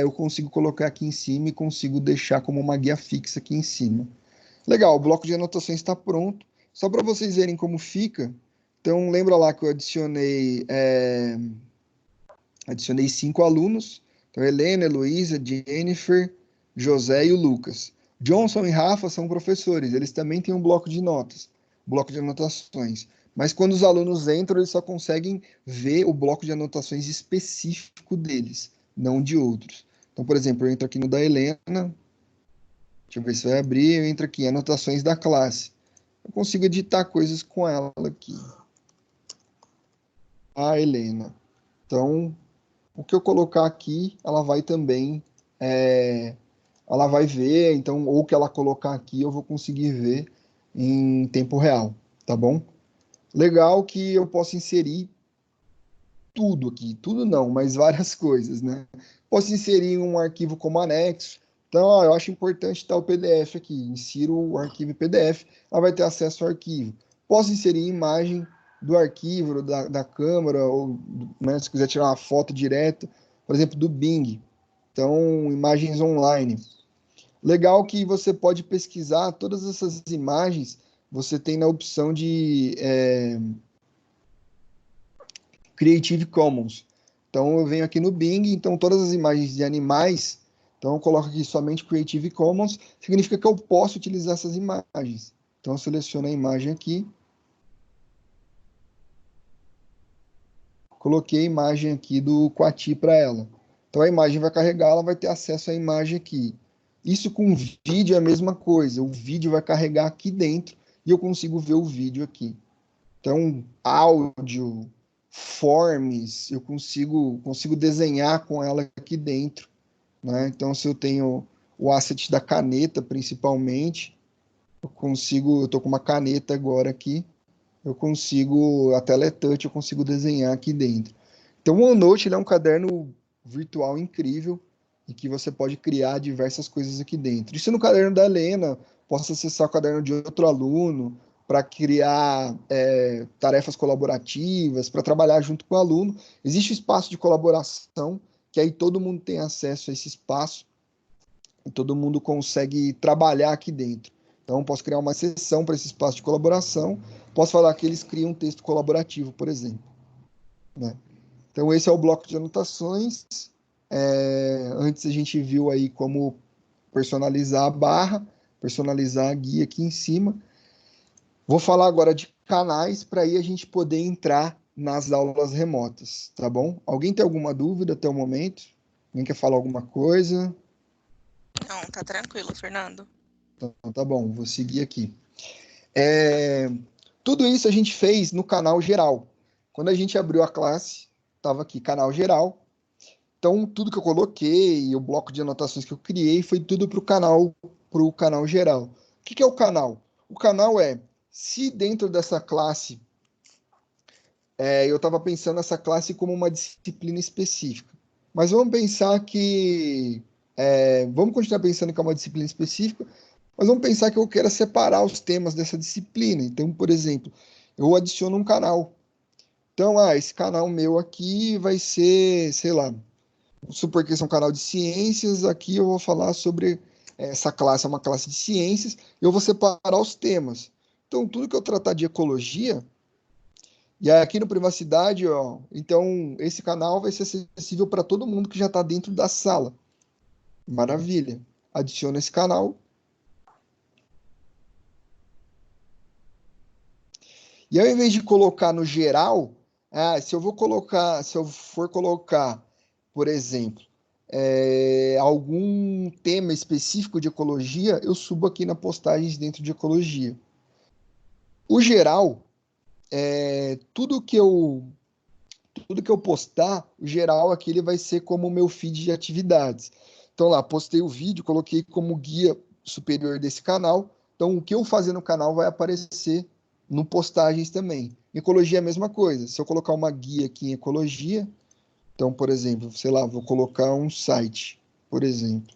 eu consigo colocar aqui em cima e consigo deixar como uma guia fixa aqui em cima. Legal, o bloco de anotações está pronto. Só para vocês verem como fica. Então, lembra lá que eu adicionei 5 alunos. Então, Helena, Heloísa, Jennifer, José e o Lucas. Johnson e Rafa são professores, eles também têm um bloco de notas, bloco de anotações. Mas quando os alunos entram, eles só conseguem ver o bloco de anotações específico deles, não de outros. Então, por exemplo, eu entro aqui no da Helena, deixa eu ver se vai abrir, eu entro aqui, anotações da classe. Eu consigo editar coisas com ela aqui. A Helena. Então, o que eu colocar aqui, ela vai também, ela vai ver, então, ou o que ela colocar aqui, eu vou conseguir ver em tempo real, tá bom? Legal que eu posso inserir tudo aqui, tudo não, mas várias coisas, né? Posso inserir um arquivo como anexo. Então, ó, eu acho importante estar o PDF aqui. Insiro o arquivo PDF, ela vai ter acesso ao arquivo. Posso inserir imagem do arquivo, da câmera, ou né, se quiser tirar uma foto direto, por exemplo, do Bing. Então, imagens online. Legal que você pode pesquisar todas essas imagens, você tem na opção de Creative Commons. Então eu venho aqui no Bing, então todas as imagens de animais, então eu coloco aqui somente Creative Commons, significa que eu posso utilizar essas imagens. Então eu seleciono a imagem aqui, coloquei a imagem aqui do Coati para ela. Então a imagem vai carregar, ela vai ter acesso à imagem aqui. Isso com vídeo é a mesma coisa, o vídeo vai carregar aqui dentro e eu consigo ver o vídeo aqui. Então, áudio, forms, eu consigo desenhar com ela aqui dentro, né? Então, se eu tenho o asset da caneta, principalmente, eu estou com uma caneta agora aqui, a teletouch, eu consigo desenhar aqui dentro. Então, o OneNote, ele é um caderno virtual incrível, e que você pode criar diversas coisas aqui dentro. Isso no caderno da Helena, posso acessar o caderno de outro aluno, para criar tarefas colaborativas, para trabalhar junto com o aluno. Existe um espaço de colaboração, que aí todo mundo tem acesso a esse espaço, e todo mundo consegue trabalhar aqui dentro. Então, posso criar uma sessão para esse espaço de colaboração, posso falar que eles criam um texto colaborativo, por exemplo, né? Então, esse é o bloco de anotações. Antes a gente viu aí como personalizar a barra, personalizar a guia aqui em cima. Vou falar agora de canais para aí a gente poder entrar nas aulas remotas, tá bom? Alguém tem alguma dúvida até o momento? Alguém quer falar alguma coisa? Não, tá tranquilo, Fernando. Então, tá bom, vou seguir aqui. Tudo isso a gente fez no canal geral. Quando a gente abriu a classe, estava aqui, canal geral. Então, tudo que eu coloquei, o bloco de anotações que eu criei, foi tudo para o canal geral. O que é o canal? O canal se dentro dessa classe, eu estava pensando essa classe como uma disciplina específica. Mas vamos pensar que... vamos continuar pensando que é uma disciplina específica, mas vamos pensar que eu quero separar os temas dessa disciplina. Então, por exemplo, eu adiciono um canal. Então, esse canal meu aqui vai ser, sei lá, supor que esse é um canal de ciências, aqui eu vou falar sobre essa classe, é uma classe de ciências, e eu vou separar os temas. Então, tudo que eu tratar de ecologia, e aqui no Privacidade, ó, então esse canal vai ser acessível para todo mundo que já está dentro da sala. Maravilha. Adiciona esse canal. E ao invés de colocar no geral, se eu for colocar, por exemplo, algum tema específico de ecologia, eu subo aqui na postagens dentro de ecologia. O geral, tudo que eu postar, o geral aqui ele vai ser como o meu feed de atividades. Então lá, postei o vídeo, coloquei como guia superior desse canal. Então o que eu fazer no canal vai aparecer no postagens também. Ecologia é a mesma coisa. Se eu colocar uma guia aqui em ecologia, então, por exemplo, sei lá, vou colocar um site, por exemplo.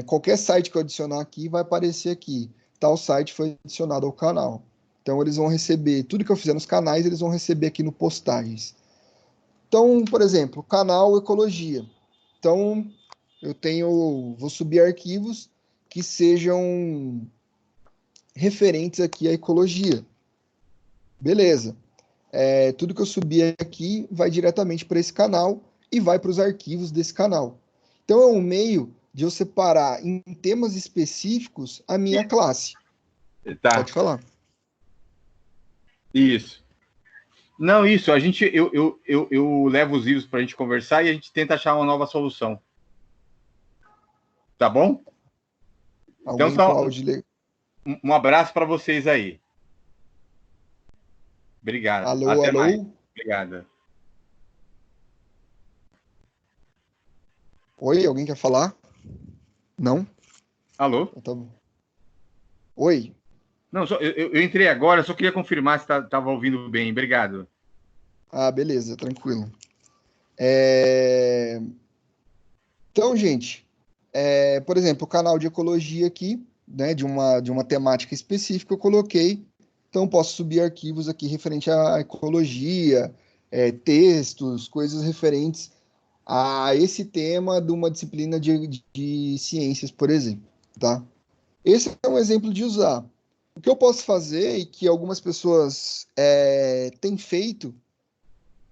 Qualquer site que eu adicionar aqui vai aparecer aqui. Tal site foi adicionado ao canal. Então, eles vão receber, tudo que eu fizer nos canais, eles vão receber aqui no postagens. Então, por exemplo, canal Ecologia. Então, vou subir arquivos que sejam referentes aqui à ecologia. Beleza. Tudo que eu subir aqui vai diretamente para esse canal e vai para os arquivos desse canal. Então, é um meio de eu separar em temas específicos a minha classe. Tá. Pode falar. Isso. Não, isso. Eu levo os livros para a gente conversar e a gente tenta achar uma nova solução. Tá bom? Alguém Então, com áudio. Um abraço para vocês aí. Obrigado. Alô, Até alô? mais. Obrigado. Oi, alguém quer falar? Não? Alô? Tá bom. Oi? Não, eu entrei agora, só queria confirmar se estava ouvindo bem. Obrigado. Beleza, tranquilo. Então, gente, por exemplo, o canal de ecologia aqui, né, de uma temática específica, eu coloquei. Então, posso subir arquivos aqui referente à ecologia, textos, coisas referentes a esse tema de uma disciplina de ciências, por exemplo, tá? Esse é um exemplo de usar. O que eu posso fazer e que algumas pessoas têm feito,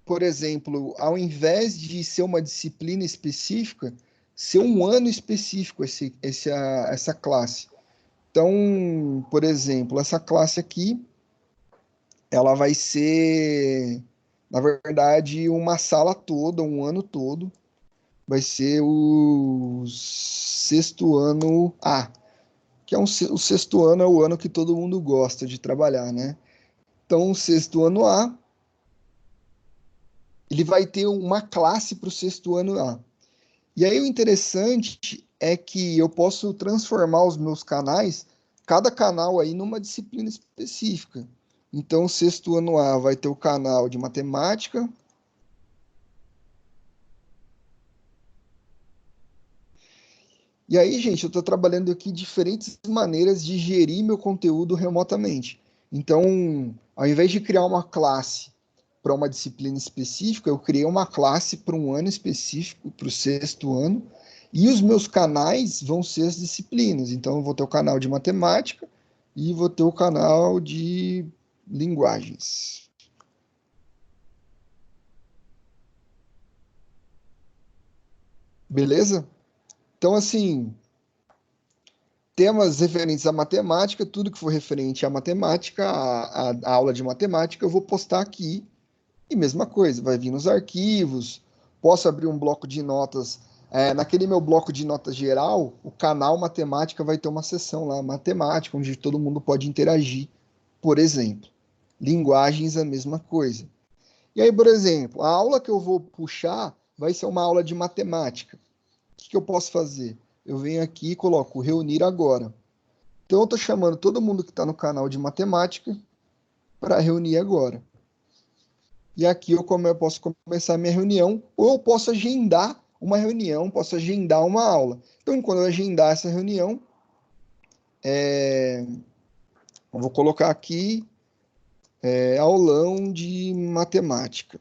por exemplo, ao invés de ser uma disciplina específica, ser um ano específico essa classe. Então, por exemplo, essa classe aqui, ela vai ser, na verdade, uma sala toda, um ano todo. Vai ser o sexto ano A, que o sexto ano é o ano que todo mundo gosta de trabalhar, né? Então, o sexto ano A, ele vai ter uma classe para o sexto ano A. E aí o interessante é que eu posso transformar os meus canais, cada canal aí numa disciplina específica. Então, o sexto ano A vai ter o canal de matemática. E aí, gente, eu estou trabalhando aqui diferentes maneiras de gerir meu conteúdo remotamente. Então, ao invés de criar uma classe para uma disciplina específica, eu criei uma classe para um ano específico, para o sexto ano, e os meus canais vão ser as disciplinas. Então, eu vou ter o canal de matemática e vou ter o canal de linguagens. Beleza? Então, assim, temas referentes à matemática, tudo que for referente à matemática, a aula de matemática, eu vou postar aqui. E mesma coisa, vai vir nos arquivos, posso abrir um bloco de notas. Naquele meu bloco de notas geral, o canal Matemática vai ter uma seção lá, matemática, onde todo mundo pode interagir, por exemplo. Linguagens, a mesma coisa. E aí, por exemplo, a aula que eu vou puxar vai ser uma aula de matemática. O que eu posso fazer? Eu venho aqui e coloco reunir agora. Então, eu estou chamando todo mundo que está no canal de matemática para reunir agora. E aqui eu posso começar a minha reunião, ou eu posso agendar uma reunião, posso agendar uma aula. Então, quando eu agendar essa reunião, eu vou colocar aqui aulão de matemática.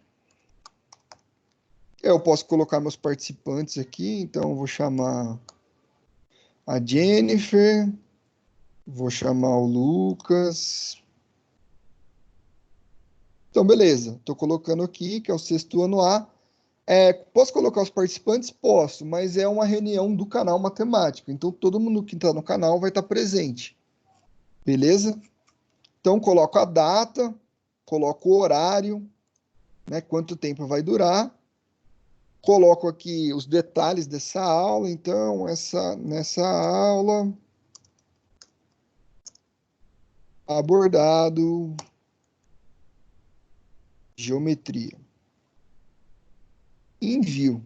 Eu posso colocar meus participantes aqui, então eu vou chamar a Jennifer, vou chamar o Lucas. Então, beleza, estou colocando aqui, que é o 6º ano A. Posso colocar os participantes? Posso, mas é uma reunião do canal Matemática, então todo mundo que está no canal vai estar presente. Beleza? Então, coloco a data, coloco o horário, né, quanto tempo vai durar. Coloco aqui os detalhes dessa aula. Então, nessa aula, abordado geometria. Envio.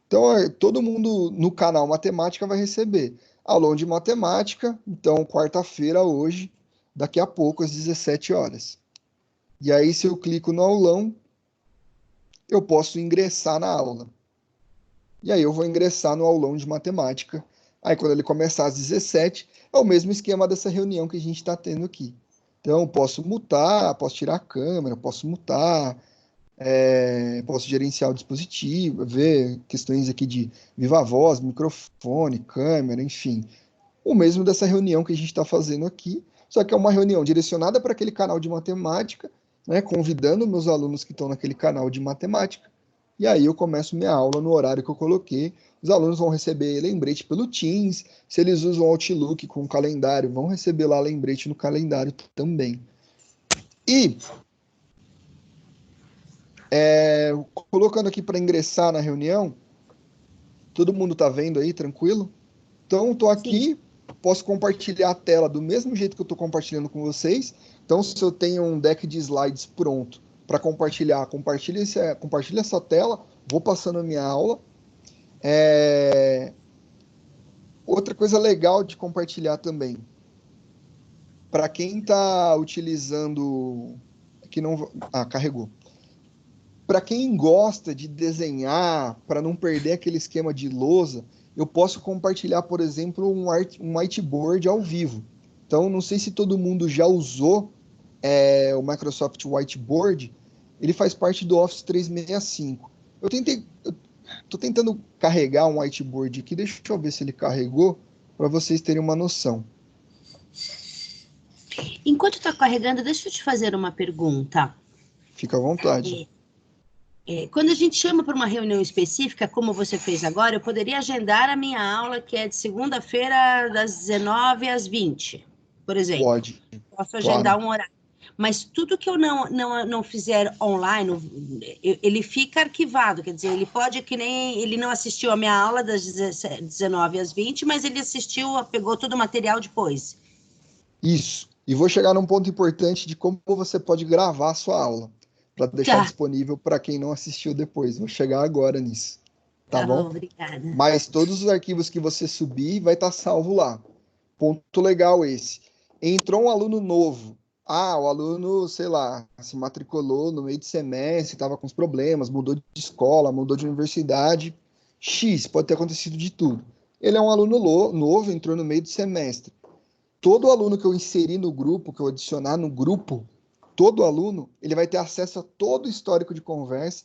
Então, todo mundo no canal Matemática vai receber aulão de matemática. Então, quarta-feira, hoje, daqui a pouco, às 17 horas. E aí, se eu clico no aulão, eu posso ingressar na aula. E aí eu vou ingressar no aulão de matemática. Aí quando ele começar às 17, é o mesmo esquema dessa reunião que a gente está tendo aqui. Então, eu posso mutar, posso tirar a câmera, posso mutar, posso gerenciar o dispositivo, ver questões aqui de viva voz, microfone, câmera, enfim. O mesmo dessa reunião que a gente está fazendo aqui, só que é uma reunião direcionada para aquele canal de matemática, né, convidando meus alunos que estão naquele canal de matemática, e aí eu começo minha aula no horário que eu coloquei. Os alunos vão receber lembrete pelo Teams, se eles usam Outlook com calendário, vão receber lá lembrete no calendário também. E, colocando aqui para ingressar na reunião, todo mundo está vendo aí, tranquilo? Então, estou aqui, posso compartilhar a tela do mesmo jeito que eu estou compartilhando com vocês. Então, se eu tenho um deck de slides pronto para compartilhar, compartilha essa tela, vou passando a minha aula. Outra coisa legal de compartilhar também, para quem está utilizando, que não, carregou. Para quem gosta de desenhar, para não perder aquele esquema de lousa, eu posso compartilhar, por exemplo, um whiteboard ao vivo. Então, não sei se todo mundo já usou o Microsoft Whiteboard. Ele faz parte do Office 365. Estou tentando carregar um whiteboard aqui. Deixa eu ver se ele carregou, para vocês terem uma noção. Enquanto está carregando, deixa eu te fazer uma pergunta. Fica à vontade. Quando a gente chama para uma reunião específica, como você fez agora, eu poderia agendar a minha aula, que é de segunda-feira, das 19 às 20, por exemplo. Pode. Posso agendar Claro. um horário. Mas tudo que eu não fizer online, ele fica arquivado. Quer dizer, ele pode que nem... Ele não assistiu a minha aula das 19 às 20, mas ele assistiu, pegou todo o material depois. Isso. E vou chegar num ponto importante de como você pode gravar a sua aula, para deixar disponível para quem não assistiu depois. Vou chegar agora nisso. Tá bom? Obrigada. Mas todos os arquivos que você subir vai estar salvo lá. Ponto legal esse. Entrou um aluno novo. O aluno, sei lá, se matriculou no meio de semestre, estava com os problemas, mudou de escola, mudou de universidade. X, pode ter acontecido de tudo. Ele é um aluno novo, entrou no meio do semestre. Todo aluno que eu inserir no grupo, que eu adicionar no grupo, todo aluno, ele vai ter acesso a todo o histórico de conversa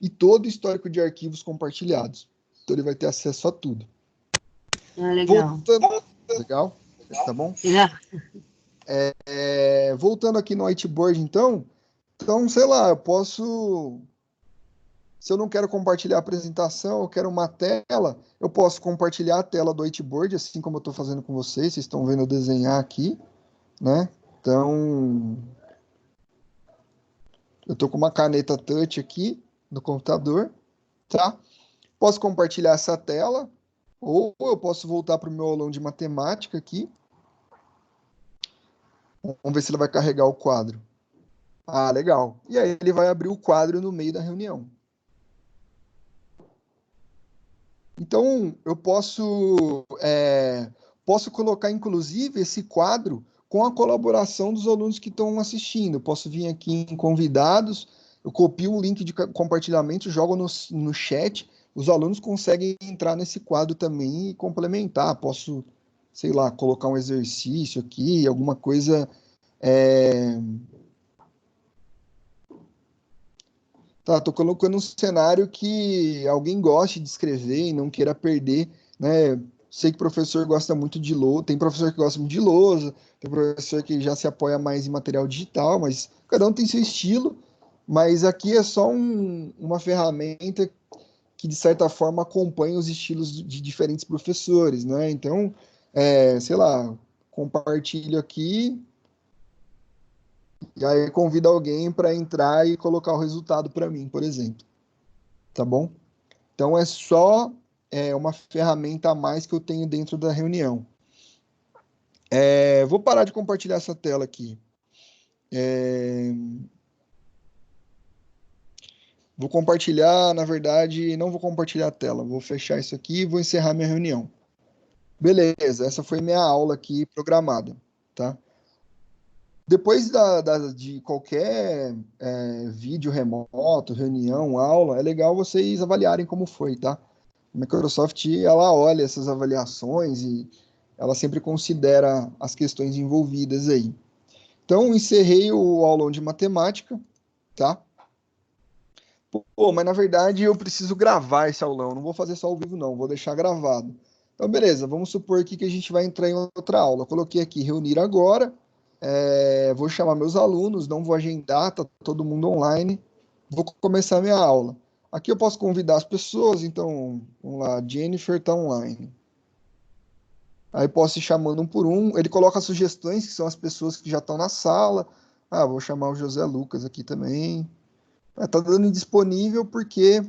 e todo o histórico de arquivos compartilhados. Então, ele vai ter acesso a tudo. Legal. Legal? Tá bom? Legal. Voltando aqui no whiteboard, então, sei lá, eu posso... Se eu não quero compartilhar a apresentação, eu quero uma tela, eu posso compartilhar a tela do whiteboard, assim como eu estou fazendo com vocês estão vendo eu desenhar aqui, né? Então, eu estou com uma caneta touch aqui no computador, tá? Posso compartilhar essa tela, ou eu posso voltar para o meu aulão de matemática aqui. Vamos ver se ele vai carregar o quadro. Legal. E aí ele vai abrir o quadro no meio da reunião. Então, eu posso colocar, inclusive, esse quadro com a colaboração dos alunos que estão assistindo. Eu posso vir aqui em convidados, eu copio um link de compartilhamento, jogo no chat, os alunos conseguem entrar nesse quadro também e complementar. Posso, sei lá, colocar um exercício aqui, alguma coisa Tá, tô colocando um cenário que alguém goste de escrever e não queira perder, né? Sei que o professor gosta muito de lousa, tem professor que gosta muito de lousa, tem professor que já se apoia mais em material digital, mas cada um tem seu estilo. Mas aqui é só uma ferramenta que, de certa forma, acompanha os estilos de diferentes professores, né? Então, sei lá, compartilho aqui e aí convido alguém para entrar e colocar o resultado para mim, por exemplo. Tá bom? Então, é só uma ferramenta a mais que eu tenho dentro da reunião. Vou parar de compartilhar essa tela aqui. Vou compartilhar, na verdade, não vou compartilhar a tela. Vou fechar isso aqui e vou encerrar minha reunião. Beleza, essa foi minha aula aqui programada, tá? Depois de qualquer vídeo remoto, reunião, aula, é legal vocês avaliarem como foi, tá? A Microsoft, ela olha essas avaliações e ela sempre considera as questões envolvidas aí. Então, encerrei o aulão de matemática, tá? Pô, mas na verdade eu preciso gravar esse aulão, não vou fazer só ao vivo não, vou deixar gravado. Então, beleza, vamos supor aqui que a gente vai entrar em outra aula. Coloquei aqui reunir agora, vou chamar meus alunos, não vou agendar, tá todo mundo online, vou começar minha aula. Aqui eu posso convidar as pessoas, então, vamos lá, Jennifer está online. Aí posso ir chamando um por um, ele coloca sugestões, que são as pessoas que já estão na sala. Ah, vou chamar o José Lucas aqui também. Tá dando indisponível porque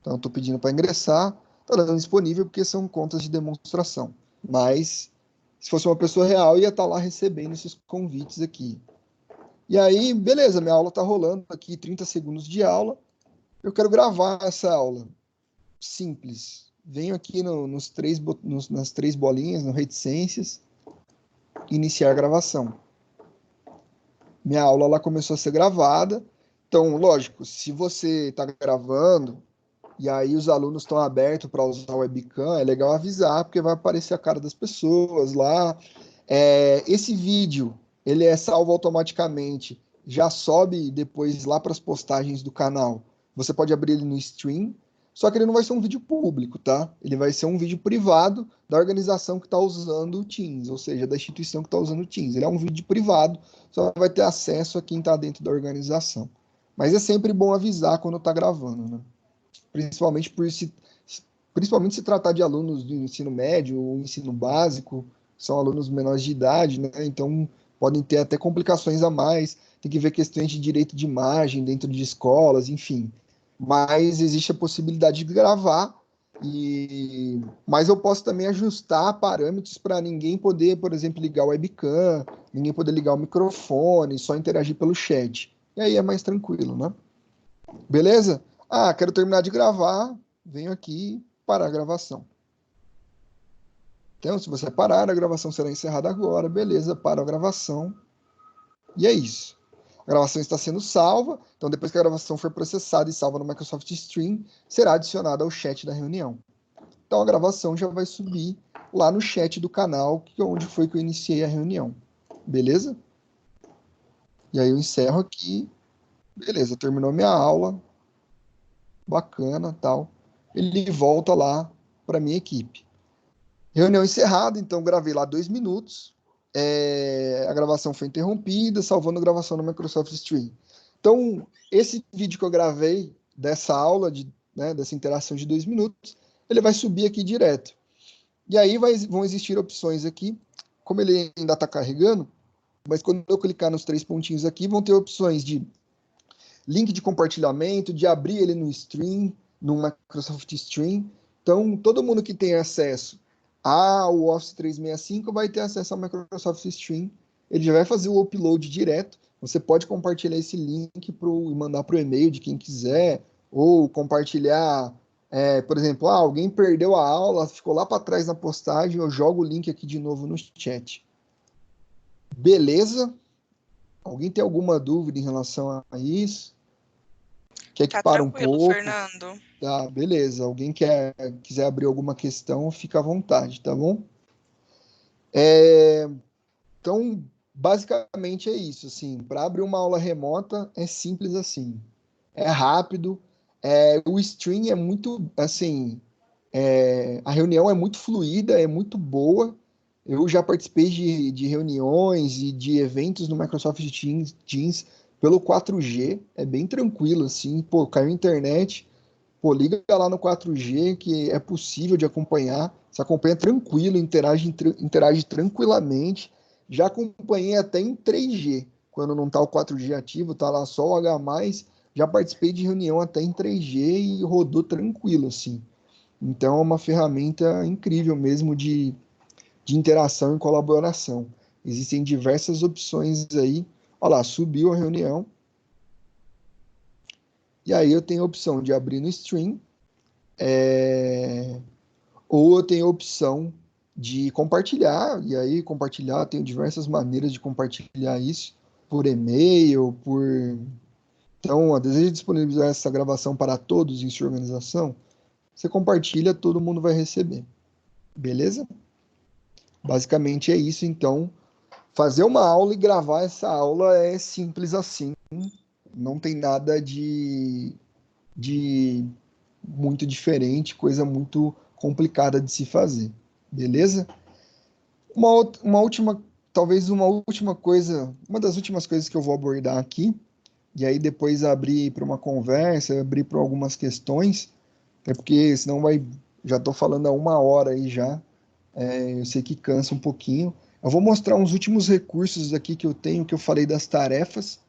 então estou pedindo para ingressar, tá dando indisponível porque são contas de demonstração. Mas se fosse uma pessoa real, ia estar lá recebendo esses convites aqui. E aí, beleza, minha aula está rolando aqui, 30 segundos de aula. Eu quero gravar essa aula. Simples. Venho aqui nas três bolinhas, no reticências, iniciar a gravação. Minha aula lá começou a ser gravada. Então, lógico, se você está gravando e aí os alunos estão abertos para usar o webcam, é legal avisar, porque vai aparecer a cara das pessoas lá. Esse vídeo, ele é salvo automaticamente, já sobe depois lá para as postagens do canal. Você pode abrir ele no stream, só que ele não vai ser um vídeo público, tá? Ele vai ser um vídeo privado da organização que está usando o Teams, ou seja, da instituição que está usando o Teams. Ele é um vídeo privado, só vai ter acesso a quem está dentro da organização. Mas é sempre bom avisar quando está gravando, né? Principalmente se tratar de alunos do ensino médio ou ensino básico, são alunos menores de idade, né? Então podem ter até complicações a mais, tem que ver questões de direito de imagem dentro de escolas, enfim. Mas existe a possibilidade de gravar, mas eu posso também ajustar parâmetros para ninguém poder, por exemplo, ligar o webcam, ninguém poder ligar o microfone, só interagir pelo chat. E aí é mais tranquilo, né? Beleza? Ah, quero terminar de gravar, venho aqui parar a gravação. Então, se você parar, a gravação será encerrada agora, beleza, para a gravação. E é isso. A gravação está sendo salva, então depois que a gravação for processada e salva no Microsoft Stream, será adicionada ao chat da reunião. Então a gravação já vai subir lá no chat do canal, que é onde foi que eu iniciei a reunião. Beleza? E aí eu encerro aqui. Beleza, terminou minha aula. Bacana, tal. Ele volta lá para minha equipe. Reunião encerrada, então gravei lá 2 minutos. A gravação foi interrompida, salvando a gravação no Microsoft Stream. Então, esse vídeo que eu gravei dessa aula, dessa interação de 2 minutos, ele vai subir aqui direto. E aí vão existir opções aqui, como ele ainda está carregando, mas quando eu clicar nos 3 pontinhos aqui, vão ter opções de link de compartilhamento, de abrir ele no Stream, no Microsoft Stream. Então, todo mundo que tem acesso ao Office 365 vai ter acesso ao Microsoft Stream. Ele já vai fazer o upload direto. Você pode compartilhar esse link e mandar para o e-mail de quem quiser, ou compartilhar, por exemplo, alguém perdeu a aula, ficou lá para trás na postagem, eu jogo o link aqui de novo no chat. Beleza? Alguém tem alguma dúvida em relação a isso? Quer que pare um pouco? Fernando. Tá, beleza. Alguém quiser abrir alguma questão, fica à vontade, tá bom? Então, basicamente é isso, assim, para abrir uma aula remota é simples assim, é rápido, o stream é muito, assim, a reunião é muito fluida, é muito boa. Eu já participei de reuniões e de eventos no Microsoft Teams pelo 4G, é bem tranquilo, assim, pô, caiu a internet, pô, liga lá no 4G que é possível de acompanhar, você acompanha tranquilo, interage tranquilamente. Já acompanhei até em 3G, quando não tá o 4G ativo, tá lá só o H+, já participei de reunião até em 3G e rodou tranquilo, assim. Então, é uma ferramenta incrível mesmo de interação e colaboração. Existem diversas opções aí. Olha lá, subiu a reunião. E aí eu tenho a opção de abrir no stream, ou eu tenho a opção de compartilhar. E aí, compartilhar, tem diversas maneiras de compartilhar isso, por e-mail, por... Então, a deseja disponibilizar essa gravação para todos em sua organização, você compartilha, todo mundo vai receber. Beleza? Basicamente é isso, então. Fazer uma aula e gravar essa aula é simples assim. Não tem nada de muito diferente, coisa muito complicada de se fazer. Beleza? Uma última, talvez uma última coisa, uma das últimas coisas que eu vou abordar aqui, e aí depois abrir para uma conversa, abrir para algumas questões, até porque senão vai, já estou falando há 1 hora aí já, eu sei que cansa um pouquinho. Eu vou mostrar uns últimos recursos aqui que eu tenho, que eu falei das tarefas,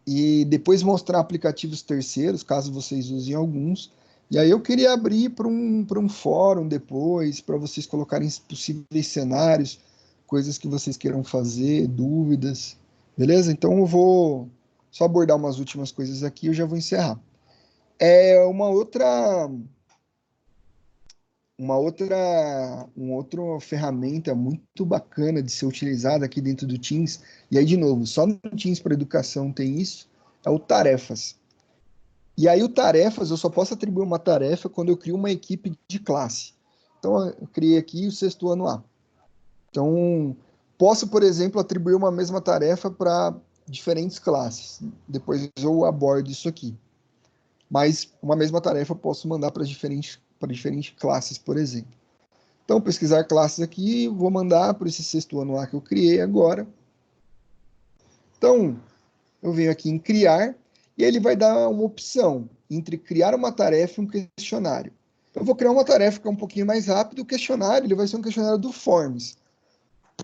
e depois mostrar aplicativos terceiros, caso vocês usem alguns. E aí eu queria abrir para um fórum depois, para vocês colocarem possíveis cenários, coisas que vocês queiram fazer, dúvidas, beleza? Então eu vou só abordar umas últimas coisas aqui e eu já vou encerrar. Uma outra ferramenta muito bacana de ser utilizada aqui dentro do Teams, e aí, de novo, só no Teams para Educação tem isso, é o Tarefas. E aí, o Tarefas, eu só posso atribuir uma tarefa quando eu crio uma equipe de classe. Então, eu criei aqui o 6º ano A. Então, posso, por exemplo, atribuir uma mesma tarefa para diferentes classes. Depois eu abordo isso aqui. Mas uma mesma tarefa eu posso mandar para diferentes classes, por exemplo. Então, pesquisar classes aqui, vou mandar para esse 6º ano A que eu criei agora. Então, eu venho aqui em criar, e ele vai dar uma opção entre criar uma tarefa e um questionário. Então, eu vou criar uma tarefa que é um pouquinho mais rápido, o questionário ele vai ser um questionário do Forms.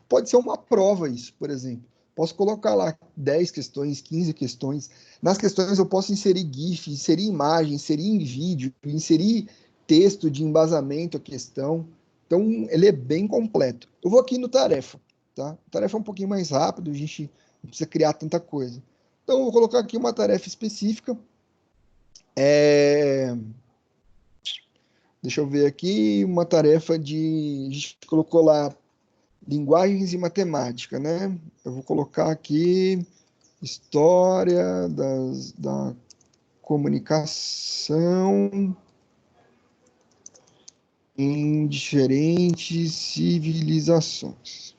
Pode ser uma prova isso, por exemplo. Posso colocar lá 10 questões, 15 questões. Nas questões eu posso inserir GIF, inserir imagem, inserir em vídeo, inserir texto de embasamento à questão. Então, ele é bem completo. Eu vou aqui no tarefa, tá? A tarefa é um pouquinho mais rápido, a gente não precisa criar tanta coisa. Então, eu vou colocar aqui uma tarefa específica. Deixa eu ver aqui, uma tarefa de... A gente colocou lá linguagens e matemática, né? Eu vou colocar aqui história da comunicação em diferentes civilizações.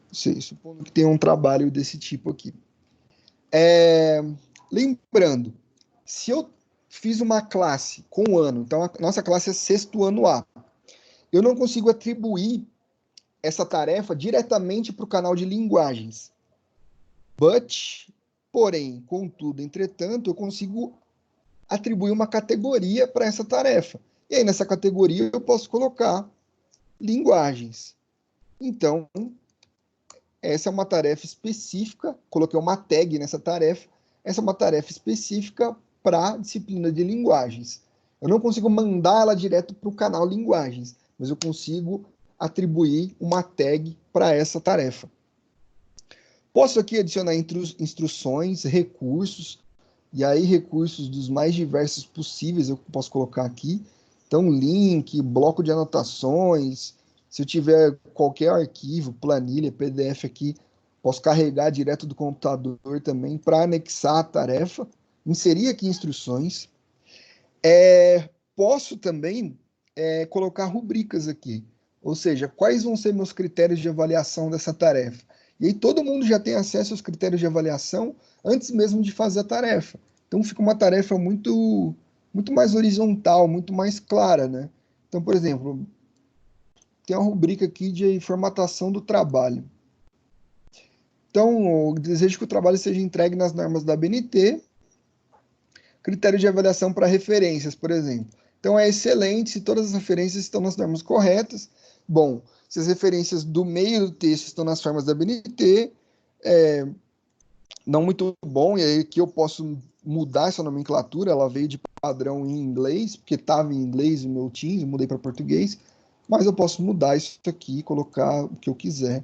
Não sei, supondo que tem um trabalho desse tipo aqui. Lembrando, se eu fiz uma classe com o ano, então a nossa classe é 6º ano A, eu não consigo atribuir essa tarefa diretamente para o canal de linguagens. Porém, contudo, entretanto, eu consigo atribuir uma categoria para essa tarefa. E aí, nessa categoria, eu posso colocar linguagens. Então, essa é uma tarefa específica, coloquei uma tag nessa tarefa, essa é uma tarefa específica para a disciplina de linguagens. Eu não consigo mandar ela direto para o canal linguagens, mas eu consigo atribuir uma tag para essa tarefa. Posso aqui adicionar instruções, recursos, e aí recursos dos mais diversos possíveis eu posso colocar aqui. Então, link, bloco de anotações, se eu tiver qualquer arquivo, planilha, PDF aqui, posso carregar direto do computador também para anexar a tarefa, inserir aqui instruções. Posso também colocar rubricas aqui. Ou seja, quais vão ser meus critérios de avaliação dessa tarefa? E aí todo mundo já tem acesso aos critérios de avaliação antes mesmo de fazer a tarefa. Então fica uma tarefa muito mais horizontal, muito mais clara, né? Então, por exemplo, tem uma rubrica aqui de formatação do trabalho. Então, eu desejo que o trabalho seja entregue nas normas da ABNT. Critério de avaliação para referências, por exemplo. Então, é excelente se todas as referências estão nas normas corretas. Bom, se as referências do meio do texto estão nas formas da ABNT, não muito bom, e aí que eu posso mudar essa nomenclatura, ela veio de padrão em inglês, porque estava em inglês o meu Teams, eu mudei para português, mas eu posso mudar isso aqui, colocar o que eu quiser.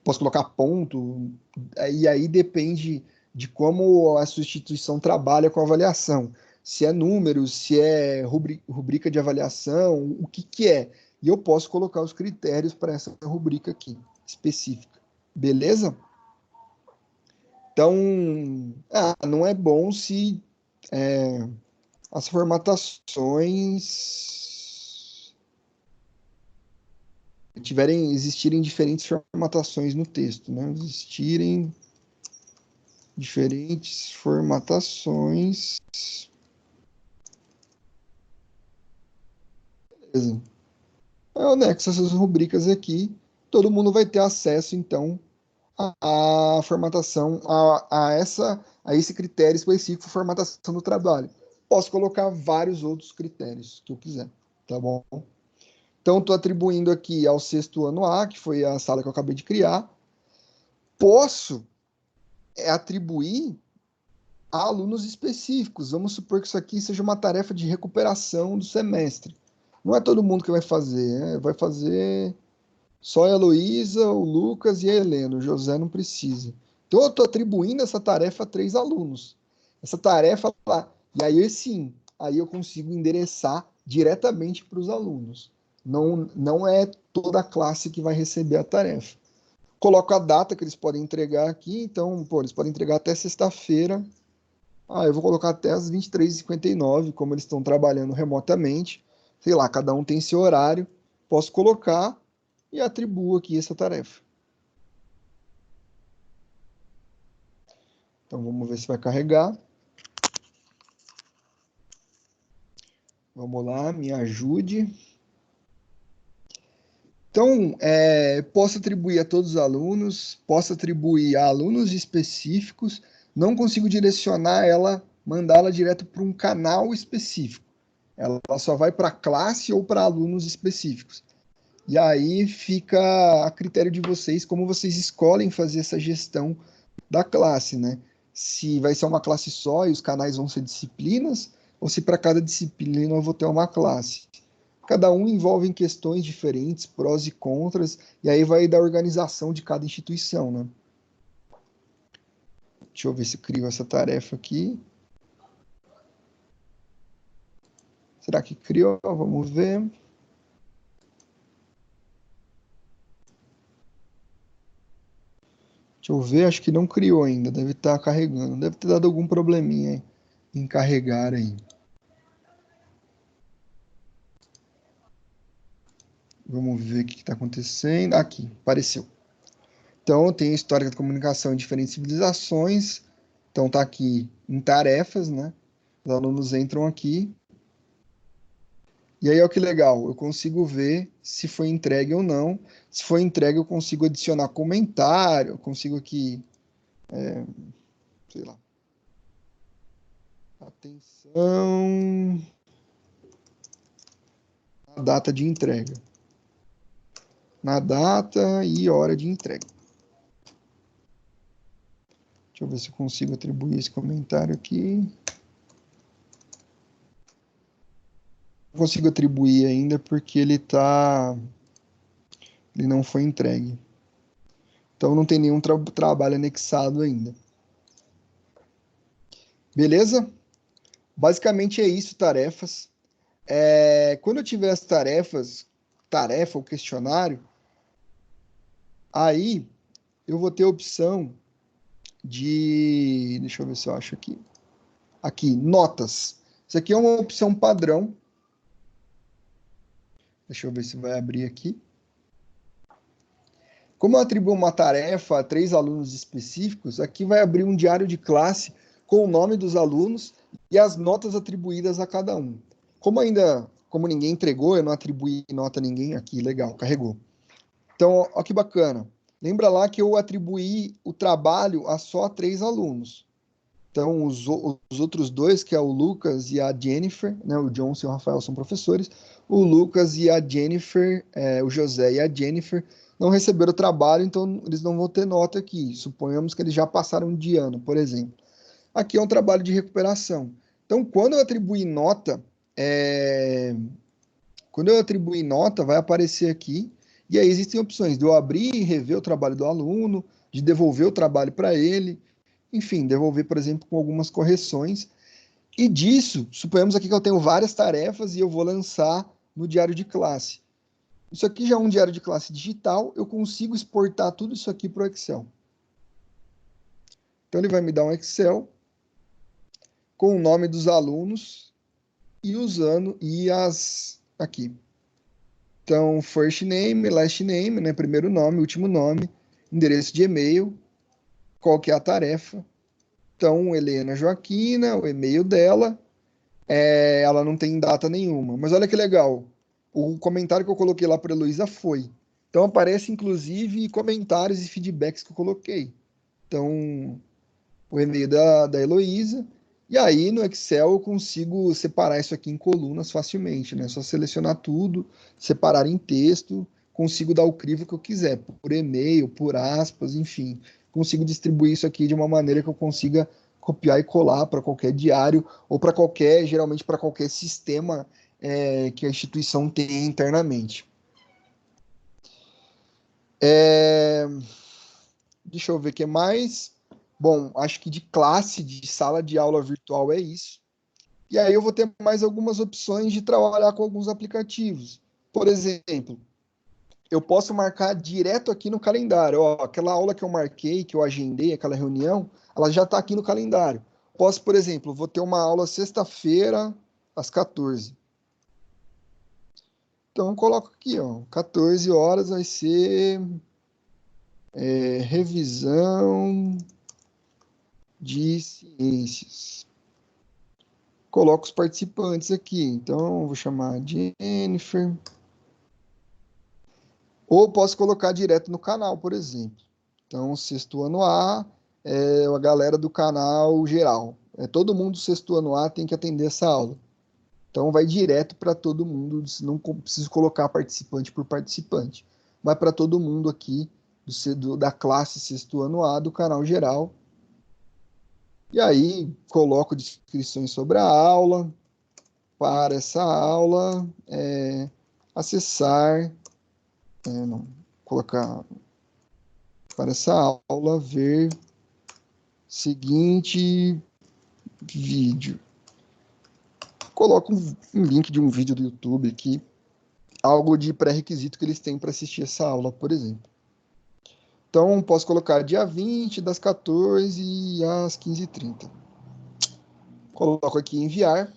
Posso colocar ponto, e aí depende de como a sua instituição trabalha com a avaliação. Se é números, se é rubrica de avaliação, o que que é. E eu posso colocar os critérios para essa rubrica aqui, específica. Beleza? Então, não é bom se as formatações existirem diferentes formatações no texto, né? Existirem diferentes formatações. Beleza. Eu anexo essas rubricas aqui, todo mundo vai ter acesso, então, à formatação, a esse critério específico de formatação do trabalho. Posso colocar vários outros critérios que eu quiser, tá bom? Então, estou atribuindo aqui ao 6º ano A, que foi a sala que eu acabei de criar. Posso atribuir a alunos específicos. Vamos supor que isso aqui seja uma tarefa de recuperação do semestre. Não é todo mundo que vai fazer, né? Vai fazer só a Heloísa, o Lucas e a Helena. O José não precisa. Então, eu estou atribuindo essa tarefa a 3 alunos. Essa tarefa lá. E aí, sim, aí eu consigo endereçar diretamente para os alunos. Não é toda a classe que vai receber a tarefa. Coloco a data que eles podem entregar aqui. Então, eles podem entregar até sexta-feira. Eu vou colocar até as 23h59, como eles estão trabalhando remotamente. Sei lá, cada um tem seu horário. Posso colocar e atribuo aqui essa tarefa. Então, vamos ver se vai carregar. Vamos lá, me ajude. Então, posso atribuir a todos os alunos, posso atribuir a alunos específicos, não consigo direcionar ela, mandá-la direto para um canal específico. Ela só vai para a classe ou para alunos específicos. E aí fica a critério de vocês, como vocês escolhem fazer essa gestão da classe, né? Se vai ser uma classe só e os canais vão ser disciplinas, ou se para cada disciplina eu vou ter uma classe. Cada um envolve questões diferentes, prós e contras, e aí vai da organização de cada instituição, né? Deixa eu ver se eu crio essa tarefa aqui. Será que criou? Vamos ver. Deixa eu ver, acho que não criou ainda, deve estar carregando. Deve ter dado algum probleminha em carregar aí. Vamos ver o que está acontecendo. Aqui, apareceu. Então, tem a história da comunicação em diferentes civilizações. Então, está aqui em tarefas, né? Os alunos entram aqui. E aí, olha que legal, eu consigo ver se foi entregue ou não. Se foi entregue, eu consigo adicionar comentário, eu consigo aqui, sei lá. Atenção. A data de entrega. Na data e hora de entrega. Deixa eu ver se eu consigo atribuir esse comentário aqui. Não consigo atribuir ainda porque ele não foi entregue. Então não tem nenhum trabalho anexado ainda. Beleza? Basicamente é isso, tarefas. Quando eu tiver as tarefa ou questionário, aí eu vou ter a opção de... Deixa eu ver se eu acho aqui. Aqui, notas. Isso aqui é uma opção padrão. Deixa eu ver se vai abrir aqui. Como eu atribuo uma tarefa a 3 alunos específicos, aqui vai abrir um diário de classe com o nome dos alunos e as notas atribuídas a cada um. Como ninguém entregou, eu não atribuí nota a ninguém, aqui, legal, carregou. Então, olha que bacana. Lembra lá que eu atribuí o trabalho a só 3 alunos. Então, os outros 2, que é o Lucas e a Jennifer, né, o Johnson e o Rafael são professores, o Lucas e a Jennifer, o José e a Jennifer, não receberam o trabalho, então eles não vão ter nota aqui. Suponhamos que eles já passaram de ano, por exemplo. Aqui é um trabalho de recuperação. Então, quando eu atribuir nota, vai aparecer aqui, e aí existem opções de eu abrir e rever o trabalho do aluno, de devolver o trabalho para ele, enfim, devolver, por exemplo, com algumas correções. E disso, suponhamos aqui que eu tenho várias tarefas e eu vou lançar no diário de classe. Isso aqui já é um diário de classe digital, eu consigo exportar tudo isso aqui para o Excel. Então, ele vai me dar um Excel com o nome dos alunos e usando, aqui. Então, first name, last name, né, primeiro nome, último nome, endereço de e-mail, qual que é a tarefa. Então, Helena Joaquina, o e-mail dela, ela não tem data nenhuma. Mas olha que legal, o comentário que eu coloquei lá para a Heloísa foi. Então, aparece, inclusive, comentários e feedbacks que eu coloquei. Então, o e-mail da Heloísa. E aí, no Excel, eu consigo separar isso aqui em colunas facilmente, né? Só selecionar tudo, separar em texto, consigo dar o crivo que eu quiser, por e-mail, por aspas, enfim. Consigo distribuir isso aqui de uma maneira que eu consiga copiar e colar para qualquer diário ou para geralmente para qualquer sistema que a instituição tem internamente. Deixa eu ver o que mais. Bom, acho que de classe, de sala de aula virtual é isso. E aí eu vou ter mais algumas opções de trabalhar com alguns aplicativos. Por exemplo, eu posso marcar direto aqui no calendário. Ó, aquela aula que eu marquei, que eu agendei, aquela reunião, ela já está aqui no calendário. Posso, por exemplo, vou ter uma aula sexta-feira às 14. Então, eu coloco aqui, ó, 14 horas vai ser revisão de ciências. Coloco os participantes aqui. Então, vou chamar Jennifer. Ou posso colocar direto no canal, por exemplo. Então, sexto ano A é a galera do canal geral. Todo mundo do sexto ano A tem que atender essa aula. Então, vai direto para todo mundo. Não preciso colocar participante por participante. Vai para todo mundo aqui da classe sexto ano A do canal geral. E aí, coloco descrições sobre a aula. Para essa aula, acessar, não, colocar para essa aula, ver seguinte vídeo. Coloco um link de um vídeo do YouTube aqui, algo de pré-requisito que eles têm para assistir essa aula, por exemplo. Então, posso colocar dia 20, das 14 às 15h30. Coloco aqui enviar.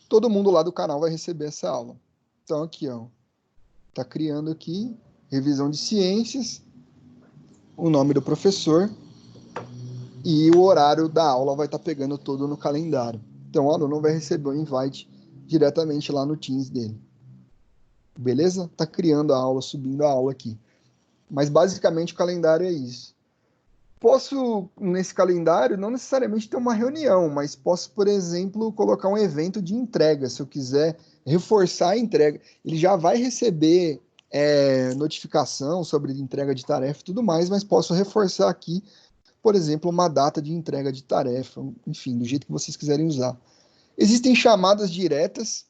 Todo mundo lá do canal vai receber essa aula. Então, aqui, ó, tá criando aqui, revisão de ciências, o nome do professor e o horário da aula vai estar pegando todo no calendário. Então, o aluno vai receber o invite diretamente lá no Teams dele. Beleza? Tá criando a aula, subindo a aula aqui. Mas, basicamente, o calendário é isso. Posso, nesse calendário, não necessariamente ter uma reunião, mas posso, por exemplo, colocar um evento de entrega. Se eu quiser reforçar a entrega, ele já vai receber notificação sobre entrega de tarefa e tudo mais, mas posso reforçar aqui, por exemplo, uma data de entrega de tarefa, enfim, do jeito que vocês quiserem usar. Existem chamadas diretas,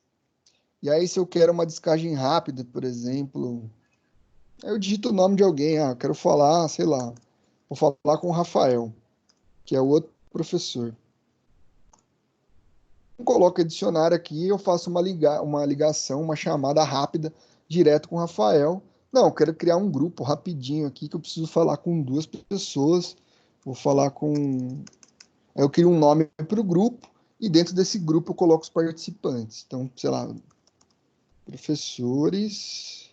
e aí se eu quero uma descagem rápida, por exemplo, eu digito o nome de alguém, quero falar, sei lá, vou falar com o Rafael, que é o outro professor. Eu coloco adicionar aqui, eu faço uma ligação, uma chamada rápida, direto com o Rafael. Não, eu quero criar um grupo rapidinho aqui, que eu preciso falar com 2 pessoas. Vou falar com... Eu crio um nome para o grupo, e dentro desse grupo eu coloco os participantes. Então, sei lá, professores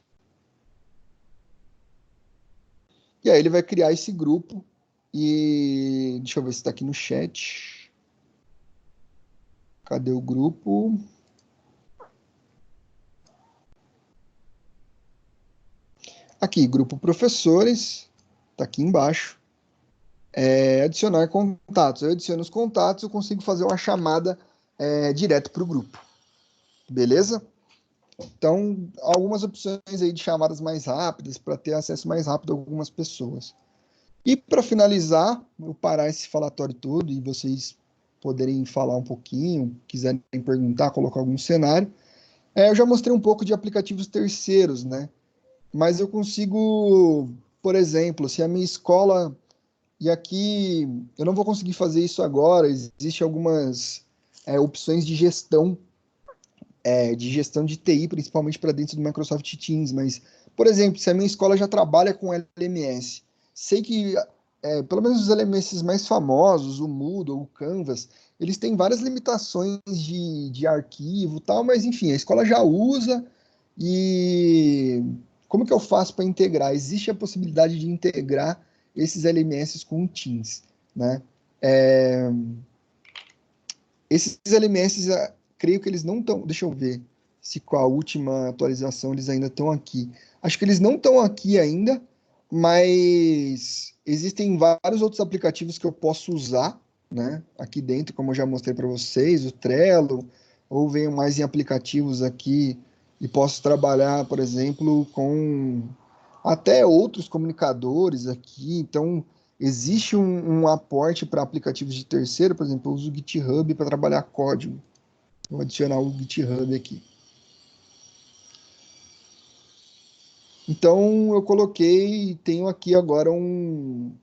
E aí ele vai criar esse grupo e deixa eu ver se está aqui no chat. Cadê o grupo? Aqui, grupo professores, está aqui embaixo. Adicionar contatos. Eu adiciono os contatos, eu consigo fazer uma chamada direto para o grupo. Beleza? Então, algumas opções aí de chamadas mais rápidas para ter acesso mais rápido a algumas pessoas. E para finalizar, vou parar esse falatório todo e vocês poderem falar um pouquinho, quiserem perguntar, colocar algum cenário. Eu já mostrei um pouco de aplicativos terceiros, né? Mas eu consigo, por exemplo, se a minha escola... E aqui, eu não vou conseguir fazer isso agora, existem algumas opções de gestão de TI, principalmente para dentro do Microsoft Teams, mas, por exemplo, se a minha escola já trabalha com LMS, sei que, pelo menos os LMS mais famosos, o Moodle, o Canvas, eles têm várias limitações de arquivo e tal, mas, enfim, a escola já usa e como que eu faço para integrar? Existe a possibilidade de integrar esses LMS com o Teams, né? Esses LMS, creio que eles não estão... Deixa eu ver se com a última atualização eles ainda estão aqui. Acho que eles não estão aqui ainda, mas existem vários outros aplicativos que eu posso usar, né? Aqui dentro, como eu já mostrei para vocês, o Trello, ou venho mais em aplicativos aqui e posso trabalhar, por exemplo, com até outros comunicadores aqui. Então, existe um aporte para aplicativos de terceiro, por exemplo, eu uso o GitHub para trabalhar código. Vou adicionar o GitHub aqui. Então, eu coloquei, tenho aqui agora uma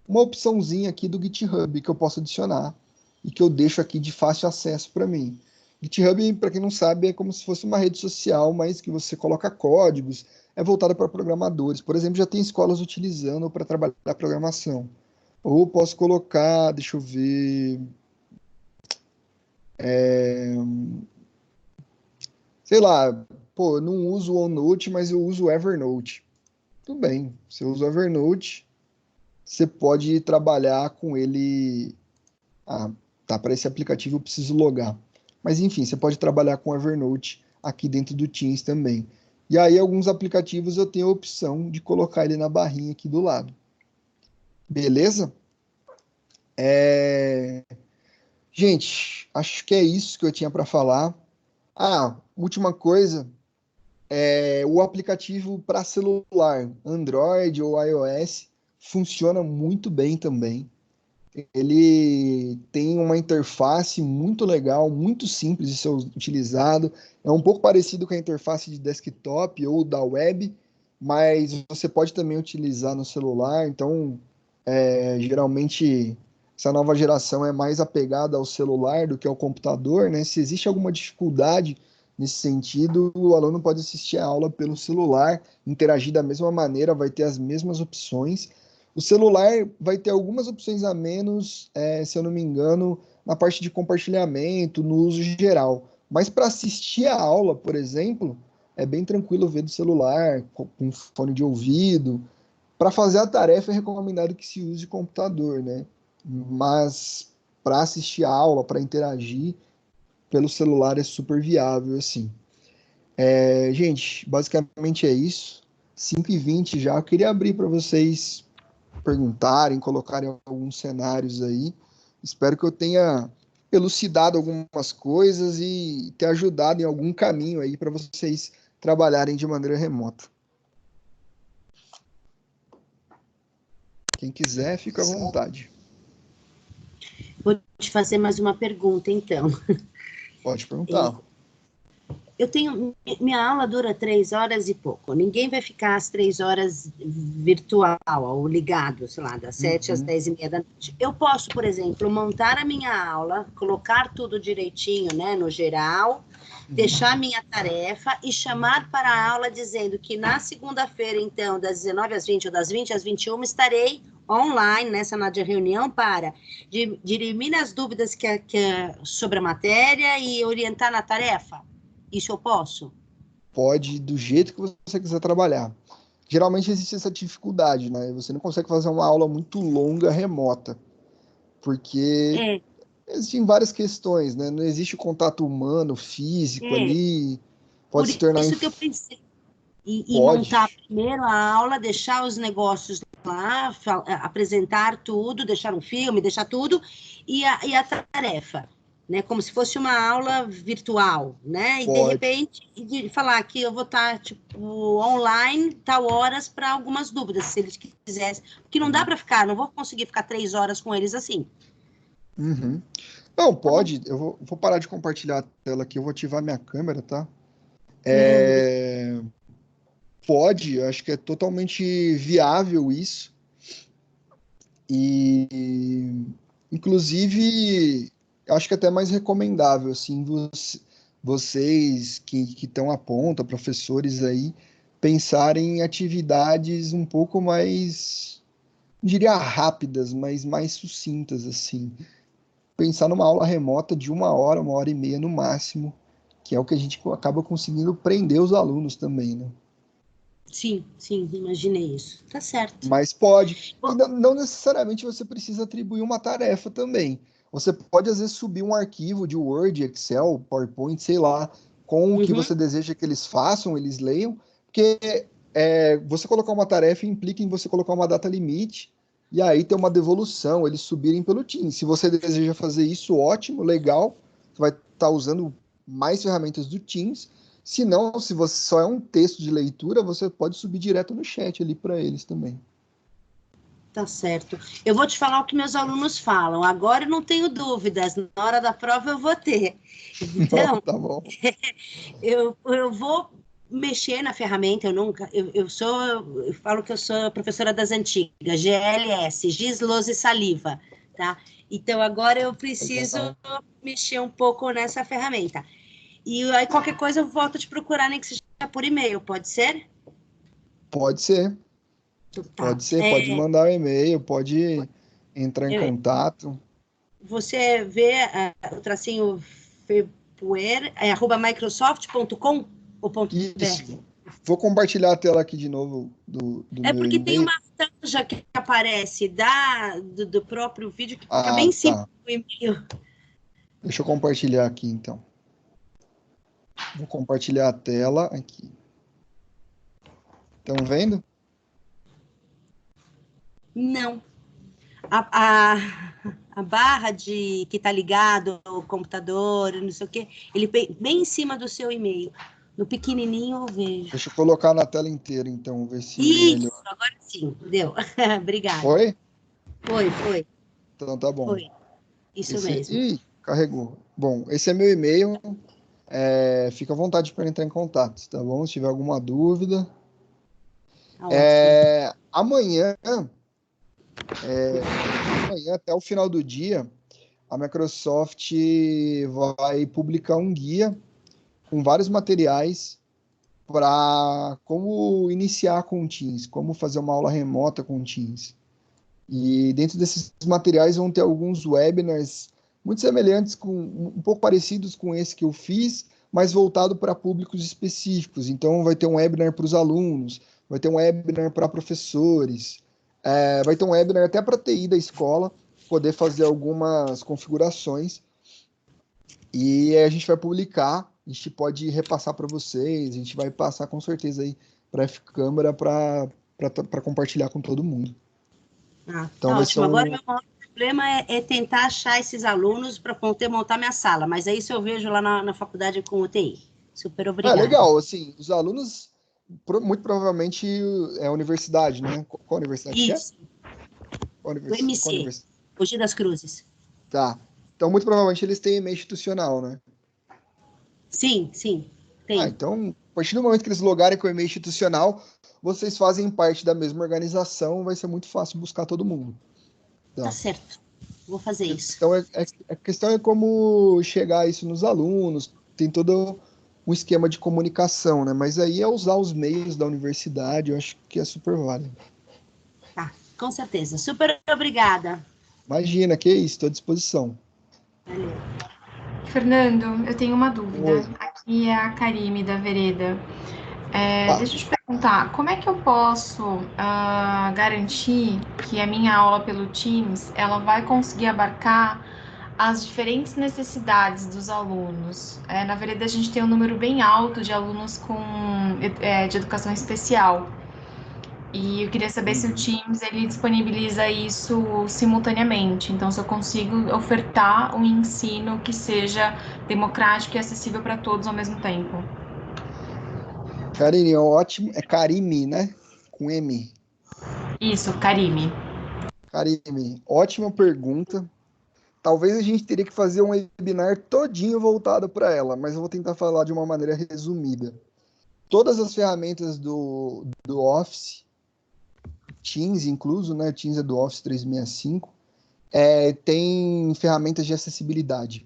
opçãozinha aqui do GitHub que eu posso adicionar e que eu deixo aqui de fácil acesso para mim. GitHub, para quem não sabe, é como se fosse uma rede social, mas que você coloca códigos, é voltada para programadores. Por exemplo, já tem escolas utilizando para trabalhar a programação. Ou posso colocar, deixa eu ver, sei lá, pô, eu não uso o OneNote, mas eu uso o Evernote. Tudo bem, você usa o Evernote, você pode trabalhar com ele. Tá, para esse aplicativo eu preciso logar. Mas enfim, você pode trabalhar com o Evernote aqui dentro do Teams também. E aí, alguns aplicativos eu tenho a opção de colocar ele na barrinha aqui do lado. Beleza? Gente, acho que é isso que eu tinha para falar. Última coisa, o aplicativo para celular, Android ou iOS, funciona muito bem também. Ele tem uma interface muito legal, muito simples de ser utilizado. É um pouco parecido com a interface de desktop ou da web, mas você pode também utilizar no celular. Então, geralmente, essa nova geração é mais apegada ao celular do que ao computador, né? Se existe alguma dificuldade nesse sentido, o aluno pode assistir a aula pelo celular, interagir da mesma maneira, vai ter as mesmas opções. O celular vai ter algumas opções a menos, se eu não me engano, na parte de compartilhamento, no uso geral. Mas para assistir a aula, por exemplo, é bem tranquilo ver do celular, com fone de ouvido. Para fazer a tarefa é recomendado que se use computador, né? Mas para assistir a aula, para interagir, pelo celular é super viável, assim. Gente, basicamente é isso. 5h20 já. Eu queria abrir para vocês perguntarem, colocarem alguns cenários aí. Espero que eu tenha elucidado algumas coisas e ter ajudado em algum caminho aí para vocês trabalharem de maneira remota. Quem quiser, fica à vontade. Vou te fazer mais uma pergunta, então. Pode perguntar. Minha aula dura 3 horas e pouco. Ninguém vai ficar às 3 horas virtual ou ligado, sei lá, das 7 às 10h30 da noite. Eu posso, por exemplo, montar a minha aula, colocar tudo direitinho, né, no geral, deixar a minha tarefa e chamar para a aula dizendo que na segunda-feira, então, das 19h20 ou das 20 às 21h, estarei online nessa reunião para dirimir as dúvidas sobre a matéria e orientar na tarefa. Isso eu posso? Pode, do jeito que você quiser trabalhar. geralmente existe essa dificuldade, né? Você não consegue fazer uma aula muito longa remota, porque existem várias questões, né? Não existe o contato humano, físico ali, Por pode se tornar... isso que eu pensei em Pode. montar primeiro a aula, deixar os negócios lá, apresentar tudo, deixar um filme, deixar tudo, e a tarefa, né? Como se fosse uma aula virtual, né? E de repente falar que eu vou estar tipo online, tal horas, para algumas dúvidas, se eles quisessem. Porque não dá para ficar, não vou conseguir ficar 3 horas com eles assim. Uhum. Não, pode. Eu vou parar de compartilhar a tela aqui, eu vou ativar minha câmera, tá? Pode, eu acho que é totalmente viável isso. E, inclusive, acho que é até mais recomendável, assim, vocês que estão à ponta, professores aí, pensarem em atividades um pouco mais, não diria rápidas, mas mais sucintas, assim. Pensar numa aula remota de 1 hora e meia no máximo, que é o que a gente acaba conseguindo prender os alunos também, né? Sim, imaginei isso. Tá certo. Mas pode. E não necessariamente você precisa atribuir uma tarefa também. Você pode, às vezes, subir um arquivo de Word, Excel, PowerPoint, sei lá, com o que você deseja que eles façam, eles leiam, porque você colocar uma tarefa implica em você colocar uma data limite, e aí ter uma devolução, eles subirem pelo Teams. Se você deseja fazer isso, ótimo, legal, você vai estar usando mais ferramentas do Teams. Se não, se você só é um texto de leitura, você pode subir direto no chat ali para eles também. Tá certo. Eu vou te falar o que meus alunos falam. Agora eu não tenho dúvidas. Na hora da prova eu vou ter. Então, Não, tá bom. eu vou mexer na ferramenta. Eu falo que eu sou professora das antigas, GLS, Giz, Lousa e Saliva, tá? Então agora eu preciso mexer um pouco nessa ferramenta. E aí qualquer coisa eu volto a te procurar, nem que seja por e-mail, pode ser? Pode ser. Tá. Pode ser, pode mandar um e-mail, pode entrar em contato. Você vê o tracinho Februer, @microsoft.com ou .br? Isso. Vou compartilhar a tela aqui de novo do meu porque tem e-mail. uma franja que aparece do próprio vídeo que fica bem em cima do e-mail. Deixa eu compartilhar aqui, então. Vou compartilhar a tela aqui. Estão vendo? Não. A barra que está ligado ao computador, não sei o quê, ele bem em cima do seu e-mail. No pequenininho eu vejo. Deixa eu colocar na tela inteira, então, ver se Isso, melhor. agora sim, deu. Obrigada. Foi? Foi. Então tá bom. Foi. Isso mesmo. Ih, carregou. Bom, esse é meu e-mail. Fica à vontade para entrar em contato, tá bom? Se tiver alguma dúvida. Amanhã, até o final do dia, a Microsoft vai publicar um guia com vários materiais para como iniciar com o Teams, como fazer uma aula remota com o Teams. E dentro desses materiais vão ter alguns webinars muito semelhantes, um pouco parecidos com esse que eu fiz, mas voltado para públicos específicos. Então, vai ter um webinar para os alunos, vai ter um webinar para professores, vai ter um webinar até para a TI da escola, poder fazer algumas configurações. E a gente vai publicar, a gente pode repassar para vocês, a gente vai passar com certeza aí para a F-Câmara para compartilhar com todo mundo. Então, ótimo. Agora, meu maior problema é tentar achar esses alunos para poder montar minha sala, mas é isso eu vejo lá na faculdade com o TI. Super obrigada. Legal, assim, os alunos, muito provavelmente, é a universidade, né? Qual universidade isso. Qual o MC, Mogi das Cruzes. Tá. Então, muito provavelmente, eles têm e-mail institucional, né? Sim, tem. Então, a partir do momento que eles logarem com o e-mail institucional, vocês fazem parte da mesma organização, vai ser muito fácil buscar todo mundo. Tá certo. Vou fazer isso. Então, a questão é como chegar isso nos alunos, tem todo um esquema de comunicação, né? Mas aí é usar os meios da universidade, eu acho que é super válido. Tá, com certeza. Super obrigada. Imagina, que isso, estou à disposição. Valeu. Fernando, eu tenho uma dúvida. Oi. Aqui é a Karime da Vereda. Deixa eu te perguntar Tá, como é que eu posso garantir que a minha aula pelo Teams, ela vai conseguir abarcar as diferentes necessidades dos alunos? Na verdade, a gente tem um número bem alto de alunos de educação especial. E eu queria saber se o Teams ele disponibiliza isso simultaneamente. Então, se eu consigo ofertar um ensino que seja democrático e acessível para todos ao mesmo tempo. Karine, ótimo. É Karime, né? Com M. Isso, Karime. Karime, ótima pergunta. Talvez a gente teria que fazer um webinar todinho voltado para ela, mas eu vou tentar falar de uma maneira resumida. Todas as ferramentas do Office, Teams incluso, né? Teams é do Office 365, tem ferramentas de acessibilidade.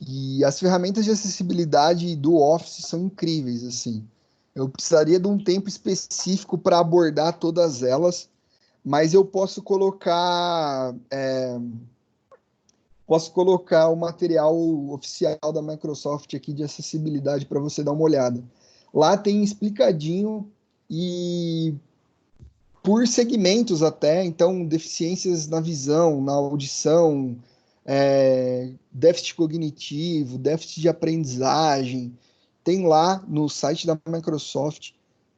E as ferramentas de acessibilidade do Office são incríveis, assim. Eu precisaria de um tempo específico para abordar todas elas, mas eu posso colocar o material oficial da Microsoft aqui de acessibilidade para você dar uma olhada. Lá tem explicadinho e por segmentos até, então deficiências na visão, na audição, déficit cognitivo, déficit de aprendizagem. Tem lá no site da Microsoft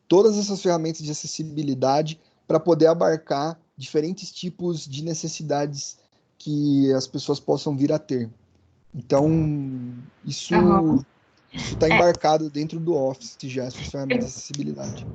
todas essas ferramentas de acessibilidade para poder abarcar diferentes tipos de necessidades que as pessoas possam vir a ter. Então, isso está embarcado dentro do Office já, essas ferramentas de acessibilidade.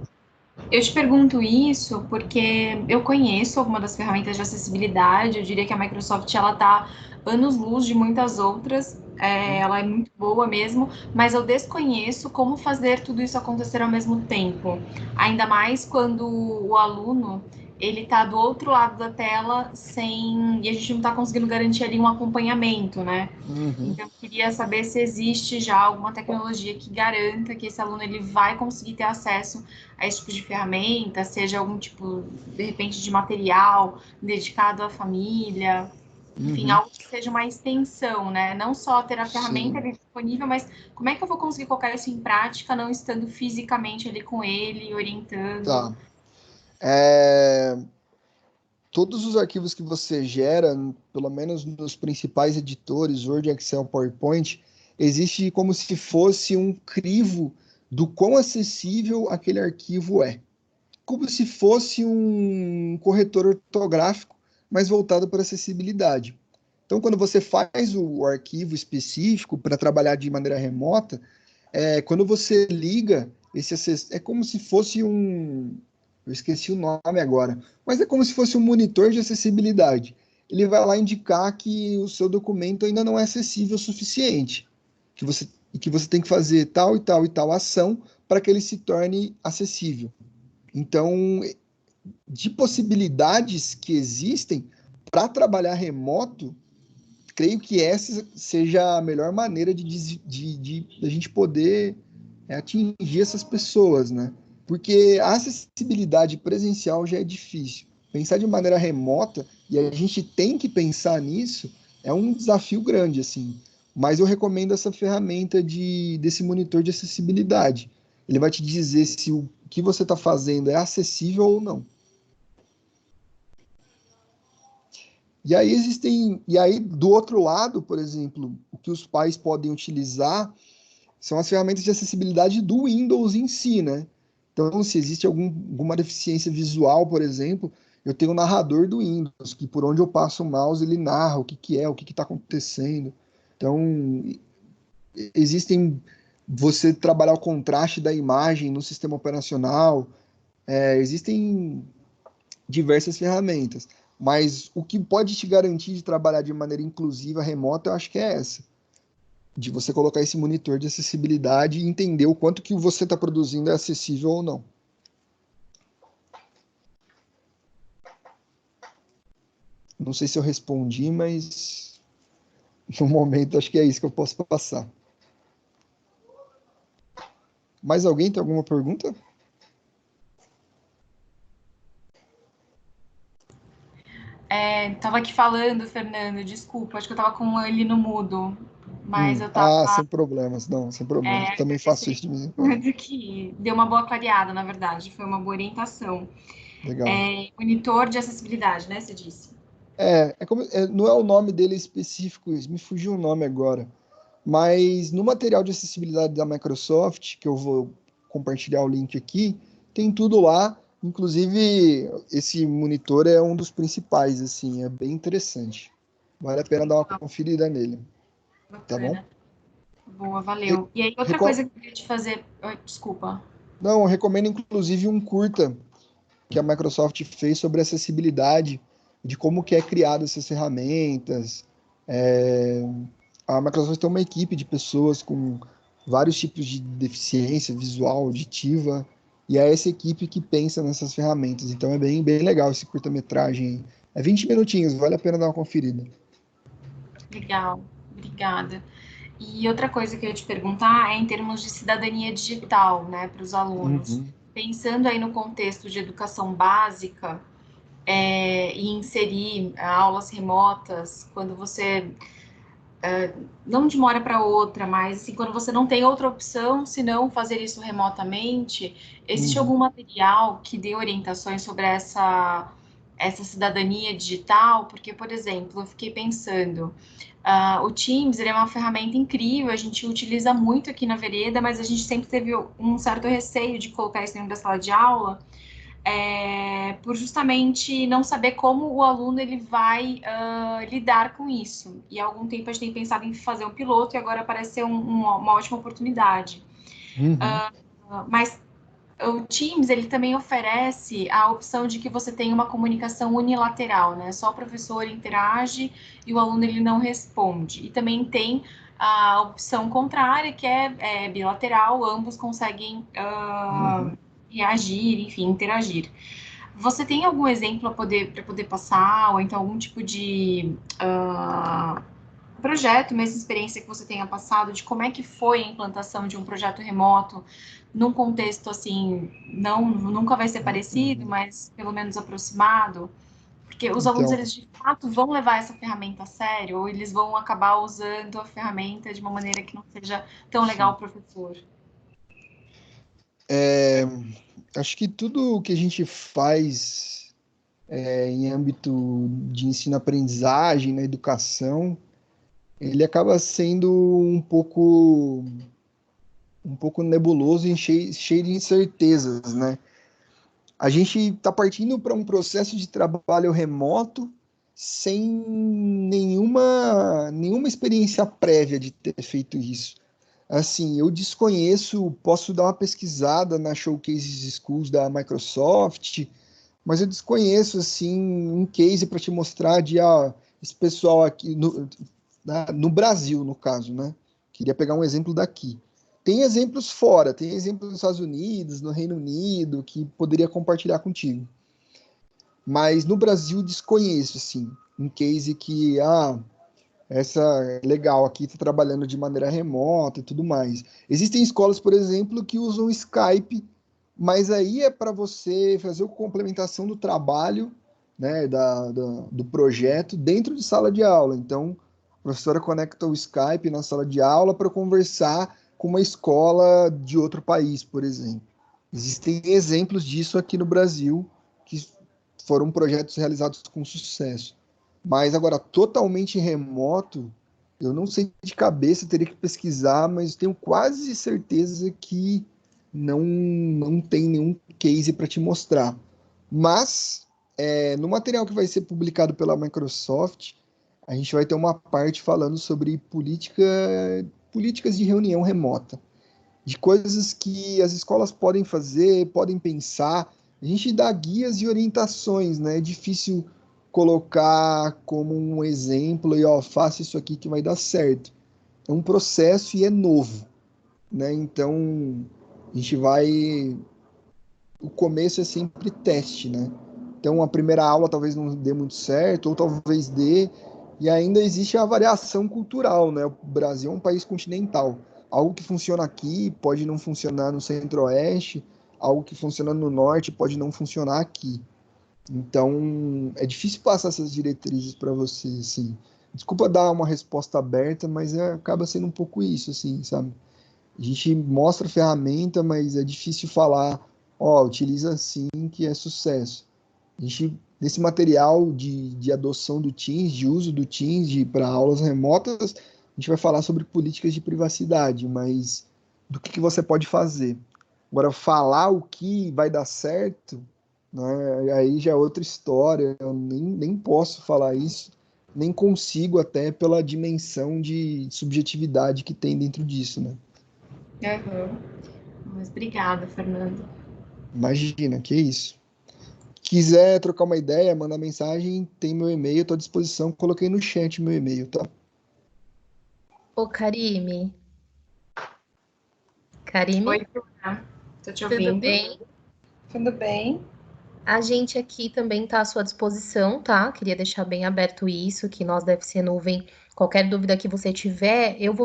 Eu te pergunto isso porque eu conheço alguma das ferramentas de acessibilidade, eu diria que a Microsoft ela está anos-luz de muitas outras, ela é muito boa mesmo, mas eu desconheço como fazer tudo isso acontecer ao mesmo tempo. Ainda mais quando o aluno ele está do outro lado da tela e a gente não está conseguindo garantir ali um acompanhamento, né? Uhum. Então, eu queria saber se existe já alguma tecnologia que garanta que esse aluno ele vai conseguir ter acesso a esse tipo de ferramenta, seja algum tipo, de repente, de material dedicado à família, enfim, algo que seja uma extensão, né? Não só ter a ferramenta ali disponível, mas como é que eu vou conseguir colocar isso em prática, não estando fisicamente ali com ele, orientando? Tá. Todos os arquivos que você gera, pelo menos nos principais editores, Word, Excel, PowerPoint, existe como se fosse um crivo do quão acessível aquele arquivo é. Como se fosse um corretor ortográfico, mas voltado para acessibilidade. Então, quando você faz o arquivo específico para trabalhar de maneira remota, quando você liga é como se fosse eu esqueci o nome agora, mas é como se fosse um monitor de acessibilidade. Ele vai lá indicar que o seu documento ainda não é acessível o suficiente, que você tem que fazer tal e tal e tal ação para que ele se torne acessível. Então, de possibilidades que existem para trabalhar remoto, creio que essa seja a melhor maneira de a gente poder atingir essas pessoas, né? Porque a acessibilidade presencial já é difícil. Pensar de maneira remota, e a gente tem que pensar nisso, é um desafio grande, assim. Mas eu recomendo essa ferramenta desse monitor de acessibilidade. Ele vai te dizer se o que você está fazendo é acessível ou não. E aí do outro lado, por exemplo, o que os pais podem utilizar são as ferramentas de acessibilidade do Windows em si, né? Então, se existe alguma deficiência visual, por exemplo, eu tenho o narrador do Windows, que por onde eu passo o mouse, ele narra o que é, o que está acontecendo. Então, você trabalhar o contraste da imagem no sistema operacional, existem diversas ferramentas. Mas o que pode te garantir de trabalhar de maneira inclusiva, remota, eu acho que é essa. De você colocar esse monitor de acessibilidade e entender o quanto que você está produzindo é acessível ou não. Não sei se eu respondi, mas no momento acho que é isso que eu posso passar. Mais alguém tem alguma pergunta? Tava aqui falando, Fernando, desculpa, acho que eu tava com ele no mudo, mas eu tava Sem problemas, não, sem problemas. Também faço isso de vez em quando. que deu uma boa clareada, na verdade, foi uma boa orientação. Legal. Monitor de acessibilidade, né, você disse? Não é o nome dele específico, me fugiu o nome agora. Mas no material de acessibilidade da Microsoft, que eu vou compartilhar o link aqui, tem tudo lá. Inclusive, esse monitor é um dos principais, assim, é bem interessante. Vale a pena dar uma conferida nele. Tá bom? Bacana. Boa, valeu. E aí, outra coisa que eu queria te fazer... Desculpa. Não, eu recomendo, inclusive, um curta que a Microsoft fez sobre acessibilidade, de como que é criada essas ferramentas. A Microsoft tem uma equipe de pessoas com vários tipos de deficiência visual, auditiva, e é essa equipe que pensa nessas ferramentas. Então é bem, bem legal esse curta-metragem. É 20 minutinhos, vale a pena dar uma conferida. Legal, obrigada. E outra coisa que eu ia te perguntar é em termos de cidadania digital, né, para os alunos. Pensando aí no contexto de educação básica, e inserir aulas remotas, quando você, não de uma hora para outra, mas assim, quando você não tem outra opção senão fazer isso remotamente, existe algum material que dê orientações sobre essa cidadania digital? Porque, por exemplo, eu fiquei pensando, o Teams, ele é uma ferramenta incrível, a gente utiliza muito aqui na Vereda, mas a gente sempre teve um certo receio de colocar isso dentro da sala de aula, por justamente não saber como o aluno ele vai lidar com isso. E há algum tempo a gente tem pensado em fazer um piloto e agora parece ser uma ótima oportunidade. Mas o Teams, ele também oferece a opção de que você tenha uma comunicação unilateral, né? Só o professor interage e o aluno ele não responde. E também tem a opção contrária, que é bilateral, ambos conseguem reagir, enfim, interagir. Você tem algum exemplo para poder passar, ou então algum tipo de projeto, mesma experiência que você tenha passado, de como é que foi a implantação de um projeto remoto num contexto assim, nunca vai ser parecido, mas pelo menos aproximado? Porque os alunos, eles de fato vão levar essa ferramenta a sério, ou eles vão acabar usando a ferramenta de uma maneira que não seja tão legal para o professor? Acho que tudo que a gente faz em âmbito de ensino-aprendizagem, na educação, ele acaba sendo um pouco nebuloso e cheio de incertezas, né? A gente está partindo para um processo de trabalho remoto sem nenhuma experiência prévia de ter feito isso. Assim, eu desconheço, posso dar uma pesquisada na Showcase Schools da Microsoft, mas eu desconheço, assim, um case para te mostrar de esse pessoal aqui, no Brasil, no caso, né? Queria pegar um exemplo daqui. Tem exemplos fora, tem exemplos nos Estados Unidos, no Reino Unido, que poderia compartilhar contigo. Mas no Brasil desconheço, assim, um case que, essa é legal, aqui está trabalhando de maneira remota e tudo mais. Existem escolas, por exemplo, que usam Skype, mas aí é para você fazer a complementação do trabalho, né, do projeto dentro de sala de aula. Então, a professora conecta o Skype na sala de aula para conversar com uma escola de outro país, por exemplo. Existem exemplos disso aqui no Brasil, que foram projetos realizados com sucesso. Mas agora, totalmente remoto, eu não sei de cabeça, teria que pesquisar, mas tenho quase certeza que não tem nenhum case para te mostrar. Mas, no material que vai ser publicado pela Microsoft, a gente vai ter uma parte falando sobre políticas de reunião remota, de coisas que as escolas podem fazer, podem pensar. A gente dá guias e orientações, né? É difícil colocar como um exemplo e, faça isso aqui que vai dar certo. É um processo e é novo, né? Então, a gente vai... O começo é sempre teste, né? Então, a primeira aula talvez não dê muito certo, ou talvez dê, e ainda existe a variação cultural, né? O Brasil é um país continental. Algo que funciona aqui pode não funcionar no centro-oeste, algo que funciona no norte pode não funcionar aqui. Então, é difícil passar essas diretrizes para você, assim. Desculpa dar uma resposta aberta, mas acaba sendo um pouco isso, assim, sabe? A gente mostra a ferramenta, mas é difícil falar, utiliza assim que é sucesso. A gente, nesse material de adoção do Teams, de uso do Teams para aulas remotas, a gente vai falar sobre políticas de privacidade, mas do que você pode fazer. Agora, falar o que vai dar certo, né, aí já é outra história, eu nem posso falar isso, nem consigo até pela dimensão de subjetividade que tem dentro disso, né? Uhum. Mas obrigada, Fernando. Imagina, que isso. Quiser trocar uma ideia, mandar mensagem, tem meu e-mail, estou à disposição. Coloquei no chat meu e-mail, tá? Ô, Karime, Oi, Bruna. Tô te tudo ouvindo. bem? Tudo bem? A gente aqui também está à sua disposição, tá? Queria deixar bem aberto isso, que nós deve ser nuvem. Qualquer dúvida que você tiver, eu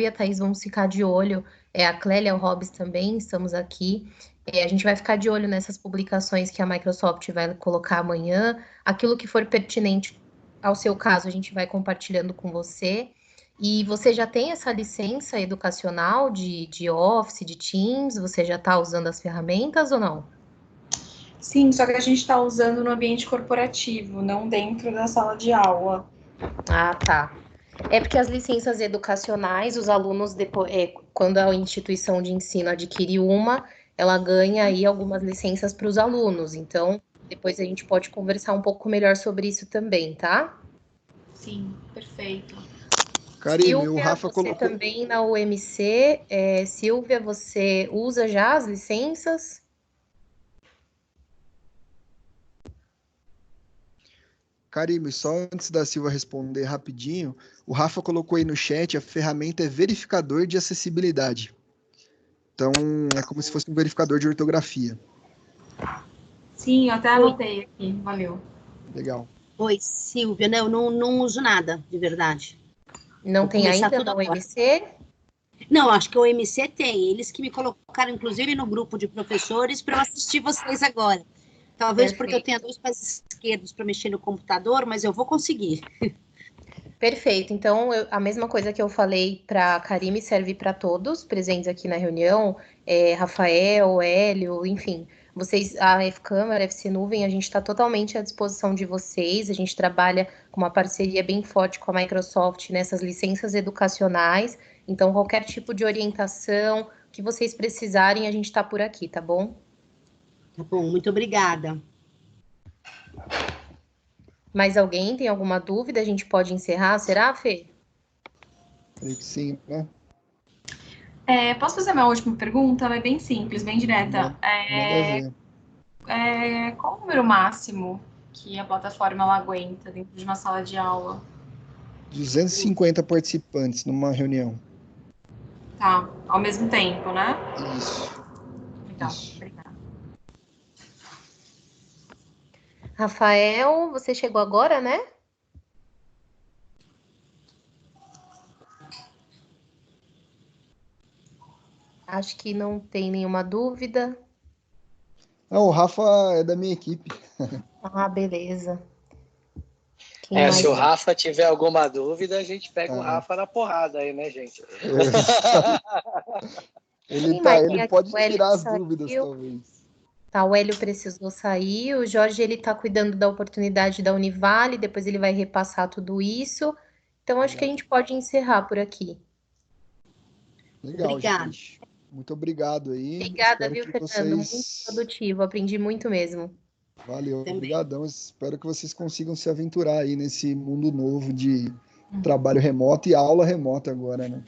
e a Thaís vamos ficar de olho. A Clélia, o Hobbs também, estamos aqui. A gente vai ficar de olho nessas publicações que a Microsoft vai colocar amanhã. Aquilo que for pertinente ao seu caso, a gente vai compartilhando com você. E você já tem essa licença educacional de Office, de Teams? Você já está usando as ferramentas ou não? Sim, só que a gente está usando no ambiente corporativo, não dentro da sala de aula. Ah, tá. É porque as licenças educacionais, os alunos, depois, quando a instituição de ensino adquire uma, ela ganha aí algumas licenças para os alunos. Então, depois a gente pode conversar um pouco melhor sobre isso também, tá? Sim, perfeito. Karime, o Silvia, Rafa você colocou. também na UMC. Silvia, você usa já as licenças? Karime, só antes da Silva responder rapidinho, o Rafa colocou aí no chat, a ferramenta é verificador de acessibilidade. Então, é como se fosse um verificador de ortografia. Sim, eu até anotei aqui. Valeu. Legal. Oi, Silvia. Não uso nada, de verdade. Não Vou tem começar ainda tudo na agora. UMC? Não, acho que o MC tem. Eles que me colocaram, inclusive, no grupo de professores para eu assistir vocês agora. Talvez porque eu tenha 2 pés esquerdos para mexer no computador, mas eu vou conseguir. Perfeito. Então, a mesma coisa que eu falei para a Karime serve para todos presentes aqui na reunião, Rafael, Hélio, enfim. Vocês, a F-Câmara, a FC Nuvem, a gente está totalmente à disposição de vocês. A gente trabalha com uma parceria bem forte com a Microsoft nessas licenças educacionais. Então, qualquer tipo de orientação que vocês precisarem, a gente está por aqui, tá bom? Tá bom, muito obrigada. Mais alguém tem alguma dúvida? A gente pode encerrar, será, Fê? Creio que sim, né? Posso fazer uma última pergunta? Ela é bem simples, bem direta. Manda ver. Qual o número máximo que a plataforma ela aguenta dentro de uma sala de aula? 250 participantes numa reunião. Tá, ao mesmo tempo, né? Isso. Legal, Isso. obrigada. Rafael, você chegou agora, né? Acho que não tem nenhuma dúvida. Não, o Rafa é da minha equipe. Ah, beleza. Quem mais? Se o Rafa tiver alguma dúvida, a gente pega o Rafa na porrada aí, né, gente? Ele pode tirar as dúvidas, talvez. Tá, o Hélio precisou sair, o Jorge ele tá cuidando da oportunidade da Univale, depois ele vai repassar tudo isso. Então, acho que a gente pode encerrar por aqui. Legal, Obrigada. gente. Muito obrigado aí. Obrigada, Espero viu, que Fernando? vocês... Muito produtivo, aprendi muito mesmo. Valeu, Também. obrigadão. Espero que vocês consigam se aventurar aí nesse mundo novo de trabalho remoto e aula remota agora, né?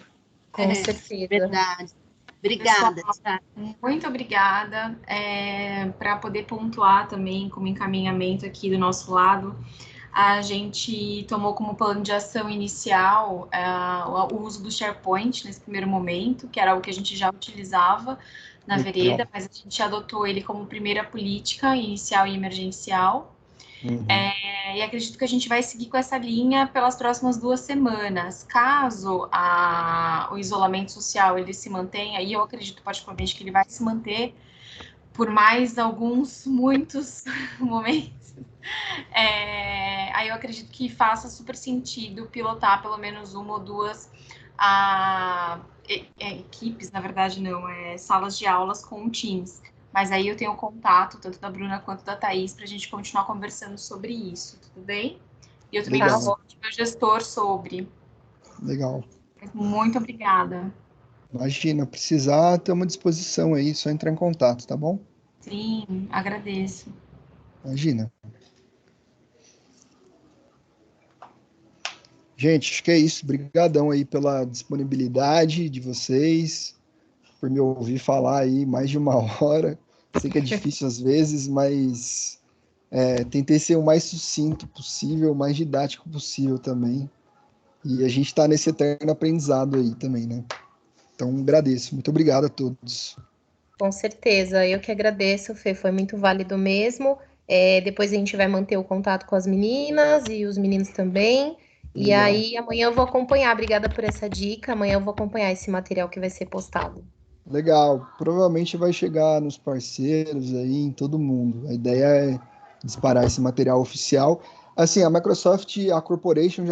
Com certeza. Verdade. Obrigada. Pessoal, muito obrigada. Para poder pontuar também como encaminhamento aqui do nosso lado, a gente tomou como plano de ação inicial o uso do SharePoint nesse primeiro momento, que era o que a gente já utilizava na Vereda, mas a gente adotou ele como primeira política inicial e emergencial. Uhum. E acredito que a gente vai seguir com essa linha pelas próximas 2 semanas. Caso o isolamento social ele se mantenha, e eu acredito particularmente que ele vai se manter por mais muitos momentos, aí eu acredito que faça super sentido pilotar pelo menos uma ou duas equipes, na verdade não, salas de aulas com o Teams. Mas aí eu tenho contato, tanto da Bruna quanto da Thaís, para a gente continuar conversando sobre isso, tudo bem? E eu também Legal. vou falar com o meu gestor sobre. Legal. Muito obrigada. Imagina, precisar, estamos à disposição aí, só entrar em contato, tá bom? Sim, agradeço. Imagina. Gente, acho que é isso. Obrigadão aí pela disponibilidade de vocês, por me ouvir falar aí mais de uma hora. Sei que é difícil às vezes, mas tentei ser o mais sucinto possível, o mais didático possível também. E a gente está nesse eterno aprendizado aí também, né? Então, agradeço. Muito obrigado a todos. Com certeza, eu que agradeço, Fê, foi muito válido mesmo. Depois a gente vai manter o contato com as meninas e os meninos também. E Legal. aí, amanhã eu vou acompanhar. Obrigada por essa dica. Amanhã eu vou acompanhar esse material que vai ser postado. Legal. Provavelmente vai chegar nos parceiros aí, em todo mundo. A ideia é disparar esse material oficial. Assim, a Microsoft, a Corporation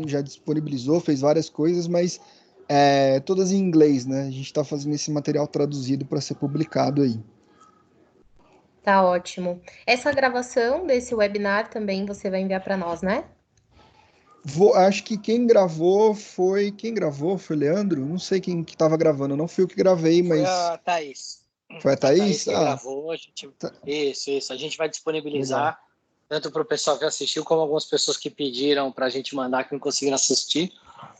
já disponibilizou, fez várias coisas, mas todas em inglês, né? A gente está fazendo esse material traduzido para ser publicado aí. Tá ótimo. Essa gravação desse webinar também você vai enviar para nós, né? Acho que quem gravou foi o Leandro? Não sei quem que estava gravando, não fui eu que gravei, Foi mas a Thaís. foi a A Thaís Thaís? que gravou. Tá. Isso. A gente vai Legal. disponibilizar tanto para o pessoal que assistiu, como algumas pessoas que pediram para a gente mandar que não conseguiram assistir.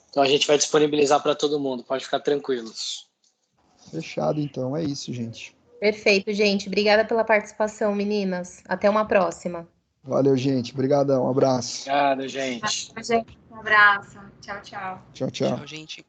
Então a gente vai disponibilizar para todo mundo. Pode ficar tranquilos. Fechado, então. É isso, gente. Perfeito, gente. Obrigada pela participação, meninas. Até uma próxima. Valeu, gente. Obrigadão. Um abraço. Obrigado, gente. Gente, um abraço. Tchau, tchau. Tchau, tchau. Tchau, gente.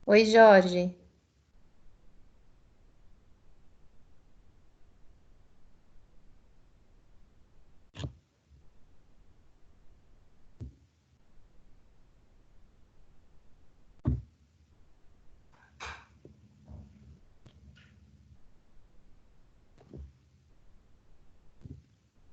Oi, Jorge.